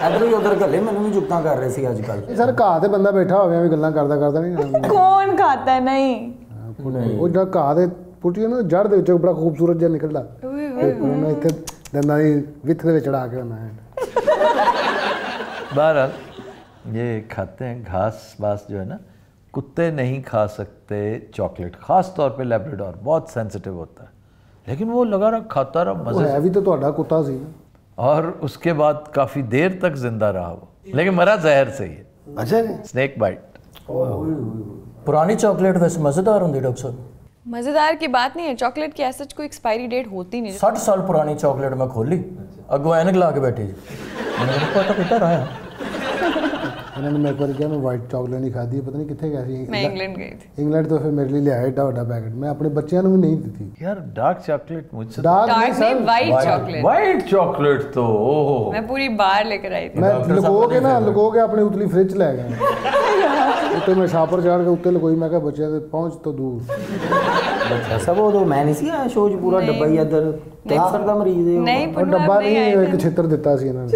ਇੱਧਰ ਹੀ ਉੱਧਰ ਘੱਲੇ ਮੈਨੂੰ ਵੀ ਜੁਗਤਾਂ ਕਰ ਰਹੇ ਸੀ ਅੱਜ ਕੱਲ੍ਹ। ਸਰ ਘਾਹ ਤੇ ਬੰਦਾ ਬੈਠਾ ਹੋਵੇ ਐਵੇਂ ਗੱਲਾਂ ਕਰਦਾ ਕਰਦਾ ਨਹੀਂ कौन खाता है? नहीं ਉਹ ਜਿਹੜਾ ਘਾਹ ਦੇ ਪੁੱਟੀ ਨਾ ਜੜ ਦੇ ਵਿੱਚੋਂ ਬੜਾ ਖੂਬਸੂਰਤ ਜਿਹਾ ਨਿਕਲਦਾ ਤੇ ਉਹਨੂੰ ਇੱਥੇ ਦੰਦਾਂ ਦੀ ਵਿੱਥ ਦੇ ਵਿੱਚ ਚੜਾ ਕੇ ਉਹਨਾਂ बहरहाल ये खाते हैं घास बास जो है ना, कुत्ते नहीं खा सकते चॉकलेट, ख़ास तौर पे लैब्राडोर बहुत सेंसिटिव होता है, लेकिन वो लगा रहा खाता रहा ਉਹ मज़े ਹੈ से। ਵੀ ਤਾਂ ਤੁਹਾਡਾ ਕੁੱਤਾ ਸੀ और उसके बाद काफ़ी देर तक जिंदा रहा वो, लेकिन मरा जहर से ही है। अच्छा जी। Snake bite. पुरानी चॉकलेट वैसे मज़ेदार होंगी डॉक्टर साहब। मज़ेदार की बात नहीं है, चॉकलेट की ऐसा कोई एक्सपायरी डेट होती नहीं। 60 साल पुरानी चॉकलेट मैं खोली, अगो ऐनक ला के बैठी जी। मैंने पता कितना रहा है। ਇਹਨਾਂ ਨੇ ਮੈਂ ਇੱਕ ਵਾਰ ਕਿਹਾ ਮੈਂ ਵਾਈਟ ਚਾਕਲੇਟ ਨਹੀਂ ਖਾਧੀ, ਪਤਾ ਨਹੀਂ ਕਿੱਥੇ ਗਿਆ ਸੀ। मैं इंग्लैंड गई थी। ਇੰਗਲੈਂਡ ਤੋਂ ਫਿਰ ਮੇਰੇ ਲਈ ਲਿਆਇਆ ਏਡਾ ਵੱਡਾ ਪੈਕਟ, ਮੈਂ ਆਪਣੇ ਬੱਚਿਆਂ ਨੂੰ ਵੀ ਨਹੀਂ ਦਿੱਤੀ। यार डार्क चॉकलेट मुझसे डार्क डार्क नहीं नहीं, sir, white chocolate. White chocolate तो ओहो। मैं पूरी बार लेकर आई थी। ਮੈਂ ਲੁਕੋ ਕੇ ਆਪਣੀ ਉਤਲੀ ਫ੍ਰਿਜ 'ਚ ਲੈ ਗਿਆ ਉੱਤੇ ਮੈਂ ਛਾਪਰ ਚਾੜ ਕੇ ਉੱਤੇ ਲਗੋਈ, ਮੈਂ ਕਿਹਾ ਬੱਚਿਆਂ ਦੇ ਪਹੁੰਚ ਤੋਂ ਦੂਰ। ਅੱਛਾ ਸਭ ਉਹ ਮੈਂ ਨਹੀਂ ਸੀ ਆਇਆ ਸ਼ੋਅ 'ਚ ਪੂਰਾ ਡੱਬਾ ਹੀ ਇੱਧਰ ਕੈਂਸਰ ਦਾ ਮਰੀਜ਼ ਹੈ ਉਹ। नहीं ਉਹ पुनः ਡੱਬਾ नहीं ਨਹੀਂ, आई ਇੱਕ थी। ਛਿੱਤਰ ਦਿੱਤਾ ਸੀ ਇਹਨਾਂ ਨੇ।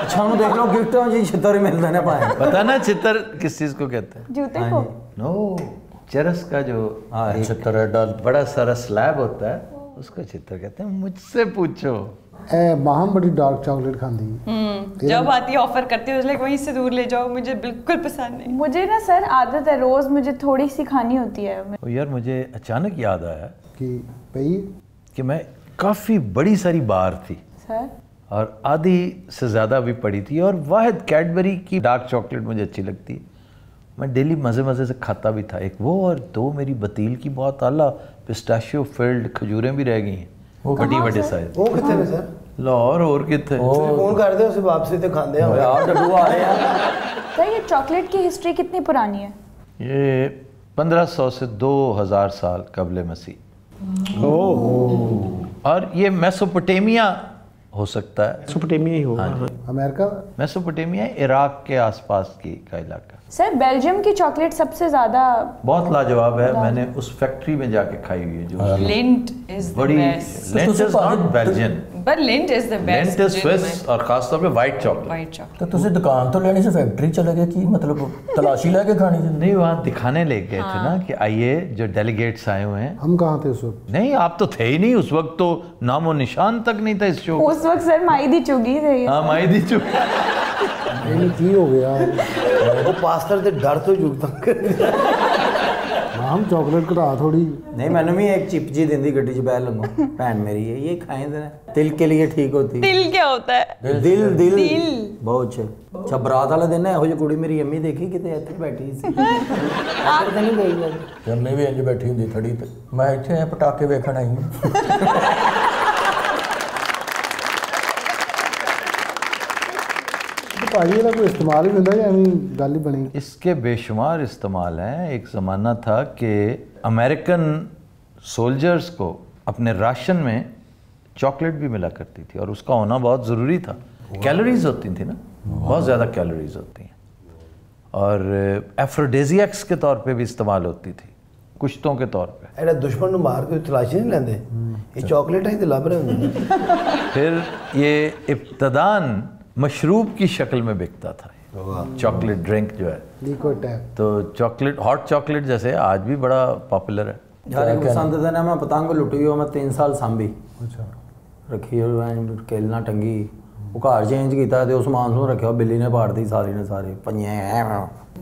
ਅੱਛਾ ਉਹਨੂੰ ਦੇਖ ਲਓ ਗਿਫਟਾਂ ਜੀ ਛਿੱਤਰ ਹੀ ਮਿਲਦੇ ਨੇ ਭਾਵੇਂ। पता ना चितर किस चीज़ को कहते हैं? जूते को? नो, चरस का जो हाँ, चित्तर है डाल। बड़ा सारा स्लैब होता है उसको चित्र कहते हैं। मुझसे पूछो माहम बड़ी डार्क चॉकलेट खाती जब आती है ऑफर करती है लाइक वहीं से दूर ले जाओ, मुझे बिल्कुल पसंद नहीं। मुझे ना सर आदत है रोज मुझे थोड़ी सी खानी होती है। यार मुझे अचानक याद आया कि मैं काफ़ी बड़ी सारी बार थी सर और आधी से ज़्यादा भी पड़ी थी और वाहिद कैडबरी की डार्क चॉकलेट मुझे अच्छी लगती है। मैं डेली मज़े मज़े से खाता भी था, एक वो और दो मेरी बतील की बहुत आला पिस्ताशियो फिल्ड खजूरें भी रह गई हैं बड़ी बड़े साइज। वो कितने में सर? लाहौर और कितने फोन कर दे उसे वापसी तो खाते हैं यार डब्बू आ रहे हैं। सर ये चॉकलेट की हिस्ट्री कितनी पुरानी है? ये 1500 से 2000 साल कबले मसीह। और ये मेसोपोटामिया हो सकता है, मेसोपोटामिया ही होगा। अमेरिका मेसोपोटामिया इराक के आसपास का इलाका। सर बेल्जियम की चॉकलेट सबसे ज्यादा बहुत लाजवाब है, मैंने उस फैक्ट्री में जाके खाई हुई है जो लिंट इज द बड़ी best. Lint is not Belgian but lint is the best. Lint is Swiss और खास तौर पे वाइट चॉकलेट। तो तुसी दुकान तो लेनी से फैक्ट्री चले गए कि मतलब तलाशी लेके खानी थी? नहीं, वहाँ दिखाने ले गए थे ना कि आइए जो डेलीगेट्स आए हुए हैं। हम कहाँ थे उस वक्त? नहीं, आप तो थे ही नहीं उस वक्त, तो नामो निशान तक नहीं था इस शो। उस वक्त सर माइदी चुगी थे। हाँ माइदी चुगी। नहीं की हो गया वो पास्टर से डर तो जुगता हम चॉकलेट कटा थोड़ी। नहीं मैंने भी एक चिप जी देंदी गड्डी च बैठ लंगो भैन मेरी है, ये खाए थे दिल के लिए ठीक होती। दिल क्या होता है? दिल दिल बहुत अच्छा बरात वाला दिन है। हो कुड़ी मेरी अम्मी देखी किते इत्थे बैठी सी आप तो नहीं गई अम्मी भी इंज बैठी हुंदी थड़ी ते मैं इत्थे पटाके वेखण आई हूं। भाजी का कोई इस्तेमाल ही होता है गल ही बनी? इसके बेशुमार इस्तेमाल हैं। एक ज़माना था कि अमेरिकन सोल्जर्स को अपने राशन में चॉकलेट भी मिला करती थी और उसका होना बहुत ज़रूरी था। कैलोरीज होती थी ना, बहुत ज़्यादा कैलोरीज होती हैं और एफ्रोडेजियक्स के तौर पे भी इस्तेमाल होती थी, कुश्तों के तौर पे। एड़ा दुश्मन को मार के तलाशी नहीं लेंदे, ये चॉकलेट ही तो लभ रहे होंगे। फिर ये इब्तदान मशरूब की शक्ल में बिकता था, चॉकलेट ड्रिंक जो है लिक्विड टाइप। तो चॉकलेट, हॉट चॉकलेट जैसे आज भी बड़ा पॉपुलर है। यार एक पसंद था ना, मैं पतंग लुटी हो मैं 3 साल सांभी अच्छा रखी केलना टंगी वो घर चेंज किया तो समान समून रखा बिल्ली ने पाड़ दी सारी ने सारे पंजे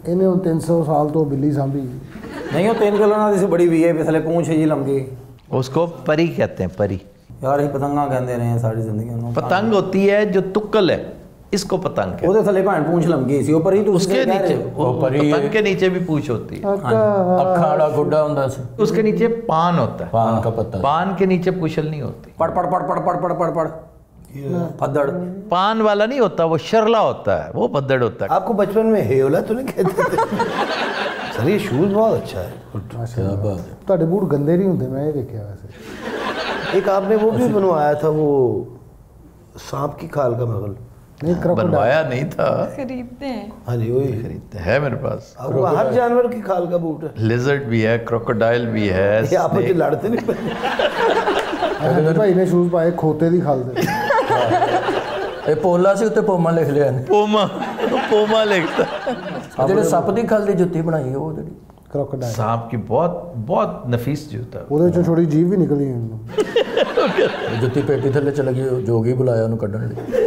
इन्हें 300 साल तो बिल्ली सांभी नहीं। वो 3 किलो ना सी बड़ी वीआईपी थले पूंछ जी लंबी, उसको परी कहते हैं, परी। यार ये पतंगा कहते रहे हैं सारी जिंदगी। पतंग होती है जो तुक्कल है, इसको पतंग है। ਉਹਦੇ ਥੱਲੇ ਭਾਂ ਪੂੰਛ ਲੰਮਗੀ ਸੀ ਉਹ ਪਰੀ ਤੁਸੀਂ उसके नीचे, वो परी पतंग के नीचे भी पूंछ होती है। ਅੱਖਾਂ ਵਾਲਾ ਗੁੱਡਾ ਹੁੰਦਾ ਸੀ, उसके नीचे पान होता है, पान का पत्ता। पान के नीचे पुछल नहीं होती। पड़ पड़ पड़ पड़ पड़ पड़ पड़ पड़ फद्दड़ पान वाला नहीं होता, वो शरला होता है, वो भद्दड़ होता है। आपको बचपन में हेवला तो नहीं कहते थे? सर ये शूज बहुत अच्छा है। ਤੁਹਾਡੇ ਬੂਟ ਗੰਦੇ ਨਹੀਂ ਹੁੰਦੇ, मैं ये देखा वैसे। एक आपने वो भी बनवाया था, वो सांप की खाल का मगल। नहीं बनवाया नहीं था, खरीदते हैं। हाँ जी वही खरीदते हैं मेरे पास। वो हर जानवर की खाल का बूट है। लिजर्ड भी है, क्रोकोडाइल भी है। ये आपस में लड़ते नहीं। भाई ने शूज पाए खोते दी खाल दे। ਇਹ ਪੋਲਾ ਸੀ ਉੱਤੇ ਪੋਮਾ ਲਿਖ ਲਿਆ ਨੇ। पोमा, पोमा लिखता। ਜਿਹੜੇ ਸੱਪ ਦੀ ਖਲ ਦੀ ਜੁੱਤੀ ਬਣਾਈ ਉਹ ਜਿਹੜੀ क्रोकोडाइल सांप की बहुत नफीस जूता है। ਉਹਦੇ ਚੋਂ ਥੋੜੀ ਜੀਭ ਵੀ ਨਿਕਲੀ ਉਹਨੂੰ। ਜੁੱਤੀ ਪੇਟੀ ਥੱਲੇ ਚਲ ਗਈ, ਜੋਗੀ ਬੁਲਾਇਆ ਉਹਨੂੰ ਕੱਢਣ ਲਈ।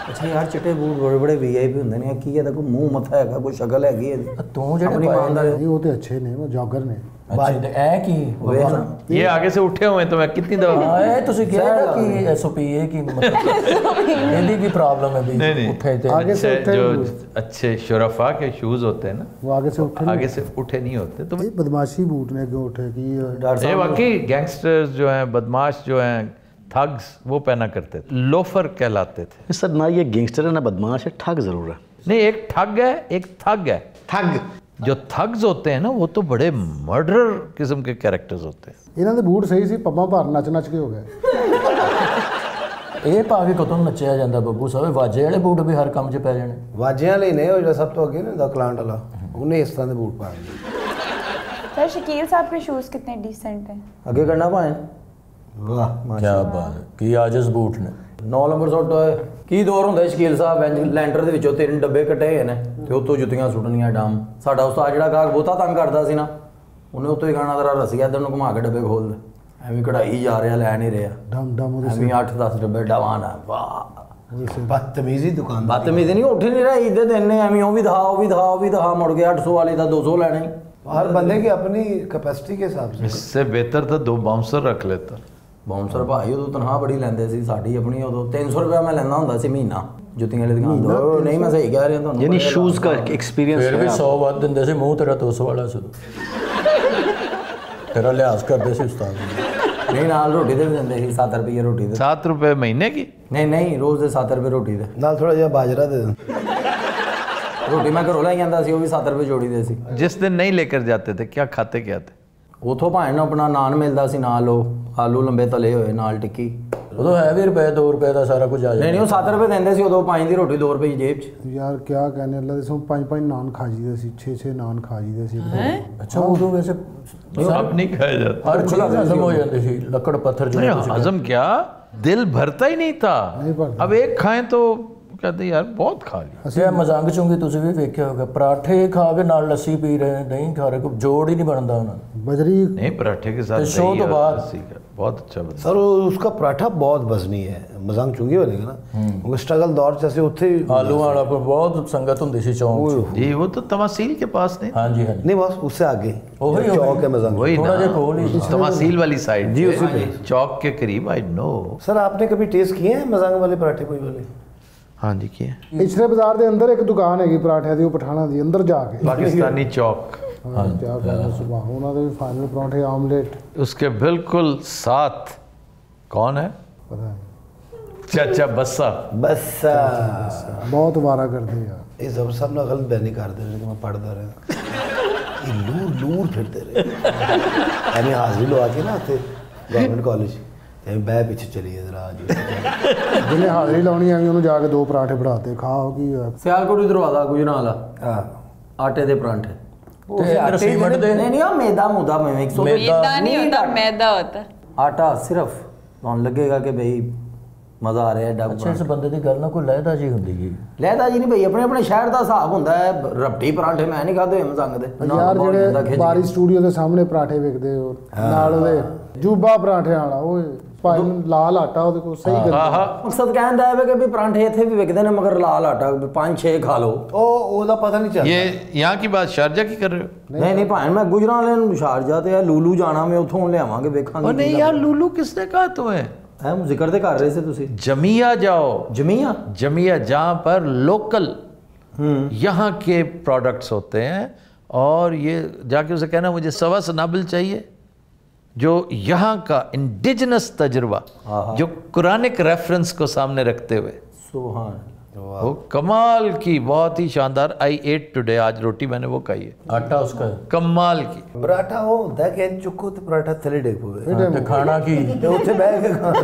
ਅੱਛਾ ਯਾਰ ਚਿੱਟੇ ਬੂਟ ਬੜੇ ਬੜੇ ਵੀਆਈਪੀ ਹੁੰਦੇ ਨੇ, ਕੀ ਇਹਦਾ ਕੋਈ ਮੂੰਹ ਮੱਥਾ ਹੈਗਾ, ਕੋਈ ਸ਼ਕਲ ਹੈਗੀ ਇਹਦੀ? ਤੂੰ ਜਿਹੜੇ ਆਪਣੀ ਇਮਾਨਦਾਰੀ नहीं वो तो अच्छे ने, वो जॉगर ने। ਅੱਛਾ ਤੇ ਇਹ ਕੀ ਵੇਖ ਨਾ ये आगे से उठे हुए हैं तो मैं कितनी दफा। ਹਾਂ ਇਹ ਤੁਸੀਂ ਕਿਹਾ ਨਾ ਕਿ ਐਸਓਪੀ ਇਹ ਕੀ मतलब ਇਹਦੀ ਕੀ ਪ੍ਰੋਬਲਮ ਹੈ ਵੀ नहीं ਉੱਠੇ ਤੇ आगे से अच्छे उठे जो नहीं। अच्छे शुरफा के शूज होते हैं ना, वो आगे से उठे आगे से उठे नहीं होते। तो नहीं। बदमाशी बूट ने क्यों उठे कि ਡਾਕਟਰ ये ਸਾਹਿਬ वाकई गैंगस्टर्स जो हैं, बदमाश जो हैं, थग्स, वो पहना करते थे, लोफर कहलाते थे। सर ना ये गैंगस्टर है ना बदमाश है, ठग जरूर है। नहीं, एक ठग है, एक थग है। ठग जो थग्स होते हैं ना वो तो बड़े मर्डरर किस्म के कैरेक्टर्स होते हैं। इन्हों के बूट सही सी, पब्बा भर नच नच के हो गए। ਇਹ ਪਾ ਕੇ ਕਦੋਂ ਨੱਚਿਆ ਜਾਂਦਾ ਬੱਬੂ ਸਾਹਿਬ? ਵਾਜੇ ਵਾਲੇ ਬੂਟ ਵੀ ਹਰ ਕੰਮ 'ਚ ਪੈ ਜਾਣੇ। वाजियां ਲਈ ਨੇ ਉਹ ਜਿਹੜਾ ਸਭ ਤੋਂ ਅੱਗੇ ਨਾ ਕਲਾਂਟ ਵਾਲਾ, ਉਹਨੇ ਇਸ ਤਰ੍ਹਾਂ ਦੇ ਬੂਟ ਪਾਏ। सर शकील साहब के शूज कितने डिसेंट हैं। ਅੱਗੇ ਕਰਨਾ ਭਾਂ वाह ਕੀ ਬਾਤ ਹੈ, ਕੀ ਆਜਸ ਬੂਟ ਨੇ। 9 ਨੰਬਰ ਸੁੱਟ ਹੋਏ ਕੀ ਦੌਰ ਹੁੰਦਾ ਸ਼ਕੀਲ ਸਾਹਿਬ? ਇੰਜ ਲੈਂਟਰ ਦੇ ਵਿੱਚੋਂ 3 ਡੱਬੇ ਕੱਟੇ ਹੋਏ ਨੇ ਤੇ ਉੱਤੋਂ ਜੁੱਤੀਆਂ ਸੁੱਟਣੀਆਂ ਡਾਮ। ਸਾਡਾ ਉਸਤਾਦ ਜਿਹੜਾ ਗਾਹਕ ਬਹੁਤਾ ਤੰਗ ਕਰਦਾ ਸੀ ਨਾ, ਉਹਨੇ ਉੱਤੋਂ ਹੀ ਗਾਣਾ ਤੇਰਾ ਰਸੀਆ ਇੱਧਰ ਨੂੰ ਘੁਮਾ ਕੇ ਡੱਬੇ ਖੋਲ ਦੇ। ਐਵੇਂ ਕਢਾਈ ਜਾ ਰਿਹਾ ਲੈ ਨਹੀਂ ਰਿਹਾ ਡਮ ਡਮ ਉਹਦੇ ਐਵੇਂ 8-10 ਡੱਬੇ ਡਵਾਨਾ ਵਾਹ बदतमीजी दुकान ਬਦਤਮੀਜ਼ੀ ਨਹੀਂ ਉੱਠ ਨਹੀਂ ਰਿਹਾ ਈਦ ਦੇ ਦਿਨ ਨੇ ਐਵੇਂ ਉਹ ਵੀ ਦਿਖਾ ਮੁੜ ਗਿਆ 800 ਵਾਲੇ ਦਾ 200 ਲੈਣੇ हर बंदे की अपनी कैपेसिटी के हिसाब से इससे बेहतर था 2 बाउंसर रख लेता। ਬਾਉਂਸਰ ਭਾਈ ਉਦੋਂ ਤਨਖਾਹ ਬੜੀ ਲੈਂਦੇ ਸੀ ਸਾਡੀ ਆਪਣੀ ਉਦੋਂ 300 ਰੁਪਏ ਮੈਂ ਲੈਂਦਾ ਹੁੰਦਾ ਸੀ ਮਹੀਨਾ ਜੁੱਤੀਆਂ ਵਾਲੀ ਦੁਕਾਨ ਤੋਂ ਨਹੀਂ ਮੈਂ ਸਹੀ ਕਹਿ ਰਿਹਾ ਤੁਹਾਨੂੰ यानी शूज का एक्सपीरियंस ਫਿਰ ਵੀ 100 ਵੱਧ ਦਿੰਦੇ ਸੀ ਮੂੰਹ ਤੇਰਾ 200 ਵਾਲਾ ਸੀ ਤੇਰਾ ਲਿਹਾਜ਼ ਕਰਦੇ ਸੀ ਉਸਤਾਦ ਨਹੀਂ ਨਾਲ ਰੋਟੀ ਦੇ ਵੀ ਦਿੰਦੇ ਸੀ 7 ਰੁਪਏ ਰੋਟੀ ਦੇ 7 रुपए महीने की? ਨਹੀਂ ਰੋਜ਼ ਦੇ 7 ਰੁਪਏ ਰੋਟੀ ਦੇ नाल थोड़ा जिहा बाजरा दे दें। ਰੋਟੀ ਮੈਂ ਘਰੋਂ ਲੈ ਜਾਂਦਾ ਸੀ ਉਹ ਵੀ 7 ਰੁਪਏ ਜੋੜੀ ਦੇ ਸੀ जिस दिन नहीं लेकर जाते थे क्या खाते क्या थे? ਉਥੋਂ ਭਾਵੇਂ ਨਾ ਆਪਣਾ ਨਾਨ ਮਿਲਦਾ ਸੀ ਨਾਲ ਉਹ ਆਲੂ ਲੰਬੇ ਤਲੇ ਹੋਏ ਨਾਲ ਟਿੱਕੀ ਉਦੋਂ ਹੈ ਵੀ ਰੁਪਏ 2 ਰੁਪਏ ਦਾ ਸਾਰਾ ਕੁਝ ਆ ਜਾਂਦਾ ਨਹੀਂ ਉਹ 7 ਰੁਪਏ ਦਿੰਦੇ ਸੀ ਉਦੋਂ 5 ਦੀ ਰੋਟੀ 2 ਰੁਪਏ ਜੇਬ 'ਚ ਯਾਰ ਕਿਆ ਕਹਿੰਦੇ ਅੱਲਾ ਦੇ ਸੋ 5 ਨਾਨ ਖਾ ਜੀਦੇ ਸੀ 6 ਨਾਨ ਖਾ ਜੀਦੇ ਸੀ ਅੱਛਾ ਉਦੋਂ ਵੈਸੇ अब नहीं खाया जाता। ਹਰ ਚੀਜ਼ ਹਜ਼ਮ ਹੋ ਜਾਂਦੀ ਸੀ ਲੱਕੜ ਪੱਥਰ नहीं, हजम क्या, दिल भरता ही नहीं था। नहीं भरता। अब एक खाएं तो कहते यार बहुत खा लिया। ਅਸੀਂ ਇਹ ਮਜ਼ਾਕ ਚੁੰਗੀ ਤੁਸੀਂ ਵੀ ਵੇਖਿਆ ਹੋਗਾ ਪਰਾਠੇ ਖਾ ਕੇ ਨਾਲ ਲੱਸੀ ਪੀ ਰਹੇ ਨਹੀਂ ਖਾ ਰਹੇ ਕੋਈ ਜੋੜ ਹੀ ਨਹੀਂ ਬਣਦਾ ਉਹਨਾਂ ਦਾ बजरी नहीं, पराठे के साथ तो शो दही तो और बाद। लस्सी का बहुत अच्छा बनता। सर उसका पराठा बहुत वजनी है मजाक चुंगी वाले का ना क्योंकि स्ट्रगल दौर जैसे उत्थे ਆਲੂ ਵਾਲਾ ਪਰ ਬਹੁਤ ਸੰਗਤ ਹੁੰਦੀ ਸੀ ਚੌਂਕ 'ਚ जी वो तो तमासील के पास नहीं, ਹਾਂਜੀ ਹਾਂਜੀ नहीं बस उससे आगे वही चौक है मजाक वही थोड़ा ना, जा खोल ही। तमासील वाली साइड जी, पे, उसी पे। चौक के करीब। I know. सर आपने कभी टेस्ट किए हैं मजाक वाले पराठे कोई वाले हाँ जी किए। ਪਿਛਲੇ ਬਾਜ਼ਾਰ ਦੇ ਅੰਦਰ ਇੱਕ ਦੁਕਾਨ ਹੈਗੀ ਪਰਾਠਿਆਂ ਦੀ ਉਹ ਪਠਾਣਾ ਦੀ ਅੰਦਰ ਜਾ ਕੇ पाकिस्तानी चौक, ਹਾਂ ਕਿਆ ਕਹਿੰਦੇ ਸੁਬਾਹ ਉਹਨਾਂ ਦੇ ਵੀ ਫਾਈਨਲ ਪਰੌਂਠੇ ਆਮਲੇਟ उसके बिल्कुल साथ कौन है? ਪਤਾ ਨਹੀਂ चाचा बस्सा। बस ਬਹੁਤ ਵਾਰਾ ਕਰਦੇ ਯਾਰ ਇਹ ਜ਼ਬਰ ਸਾਹਿਬ ਨਾਲ ਗਲਤ ਬਿਆਨੀ ਕਰਦੇ ਰਹੇ ਕਿ ਮੈਂ ਪੜਦਾ ਰਿਹਾ ਇਹ ਲੂਰ ਫਿਰਦੇ ਰਹੇ ਐਵੇਂ ਹਾਜ਼ਰੀ ਲਵਾ ਕੇ ਨਾ ਉੱਥੇ ਗਵਰਨਮੈਂਟ ਕਾਲਜ ਤੇ ਬੈ ਪਿੱਛੇ ਚਲੀ ਗਏ ਜਰਾ ਜਿਹਨੇ ਹਾਜ਼ਰੀ ਲਾਉਣੀ ਐਵੇਂ ਉਹਨੂੰ ਜਾ ਕੇ 2 ਪਰਾਠੇ ਫੜਾਤੇ ਖਾਓ ਕੀ ਹੋਇਆ ਸਿਆਲਕੋਟ ਦਰਵਾਜ਼ਾ ਗੁਜਰਾਂ ਵਾਲਾ ਹਾਂ ਆਟੇ ਦੇ ਪਰਾਂਠੇ ਤੇ ਇੱਧਰ ਸੀਮਟ ਦੇ ਨਹੀਂ ਉਹ ਮੈਦਾ ਮੁਦਾ ਮੈਂ 100 मैदा नहीं होता, मैदा होता। ਆਟਾ ਸਿਰਫ ਤੁਹਾਨੂੰ ਲੱਗੇਗਾ ਕਿ ਬਈ ਮਜ਼ਾ ਆ ਰਿਹਾ ਡੱਬ ਅੱਛਾ ਇਸ ਬੰਦੇ ਦੀ ਗੱਲ ਨਾ ਕੋਈ ਲਹਿਦਾ ਜੀ ਹੁੰਦੀ ਜੀ ਲੈਦਾ ਜੀ ਨਹੀਂ ਬਈ ਆਪਣੇ ਆਪਣੇ ਸ਼ਹਿਰ ਦਾ ਹਿਸਾਬ ਹੁੰਦਾ ਹੈ ਰਬੜੀ ਪਰਾਂਠੇ ਮੈਂ ਨਹੀਂ ਖਾਦੇ ਮਜ਼ੰਗ ਦੇ ਯਾਰ ਜਿਹੜੇ ਬਾਰੀ ਸਟੂਡੀਓ ਦੇ ਸਾਹਮਣੇ ਪਰਾਠੇ ਵਿਕਦੇ ਉਹ ਨਾਲ ਉਹਦੇ ਜੂਬਾ ਪਰਾਠਿਆਂ ਵਾਲਾ ਉਹ ਭਾਈ ਲਾਲ ਆਟਾ ਉਹਦੇ ਕੋਲ ਸਹੀ ਗੱਲ ਮਕਸਦ ਕਹਿੰਦਾ ਹੈ ਕਿ ਵੀ ਪਰਾਂਠੇ ਇੱਥੇ ਵੀ ਵਿਕਦੇ ਨੇ ਮਗਰ ਲਾਲ ਆਟਾ 5-6 ਖਾ ਲਓ ਉਹ ਉਹਦਾ ਪਤਾ ਨਹੀਂ ਚੱਲਦਾ ये यहाँ की बात शारजा की कर रहे हो? ਨਹੀਂ ਭਾਵੇਂ ਮੈਂ ਗੁਜਰਾਂ ਵਾਲੇ ਨੂੰ ਸ਼ਾਰਜਾ ਤੇ ਲੂਲੂ ਜਾਣਾ ਮੈਂ ਉੱਥੋਂ ਲਿਆਵਾਂਗੇ ਵੇਖਾਂਗੇ ओ नहीं यार, लूलू किसने कहा तुम्हें? ਹੈ ਜ਼ਿਕਰ ਤੇ ਕਰ ਰਹੇ ਸੀ ਤੁਸੀਂ जमिया जाओ, ਜਮੀਆ जमिया जहाँ पर लोकल यहाँ के प्रोडक्ट्स होते हैं और ये जाके उसे कहना मुझे सवा सनाबिल चाहिए, जो यहाँ का इंडिजिनस तजुर्बा जो कुरानिक रेफरेंस को सामने रखते हुए ਸੁਭਾਨ वो कमाल की, बहुत ही शानदार। आई एट टुडे, आज रोटी मैंने वो खाई है, ਆਟਾ ਉਸਕਾ कमाल की। ਪਰਾਠਾ ਉਹ ਹੁੰਦਾ ਕਿ ਚੁੱਕੋ ਤੇ ਪਰਾਠਾ ਥੱਲੇ ਡਿੱਗ ਪਵੇ ਤੇ ਖਾਣਾ ਕੀ ਤੇ ਉੱਥੇ ਬਹਿ ਕੇ ਖਾਣਾ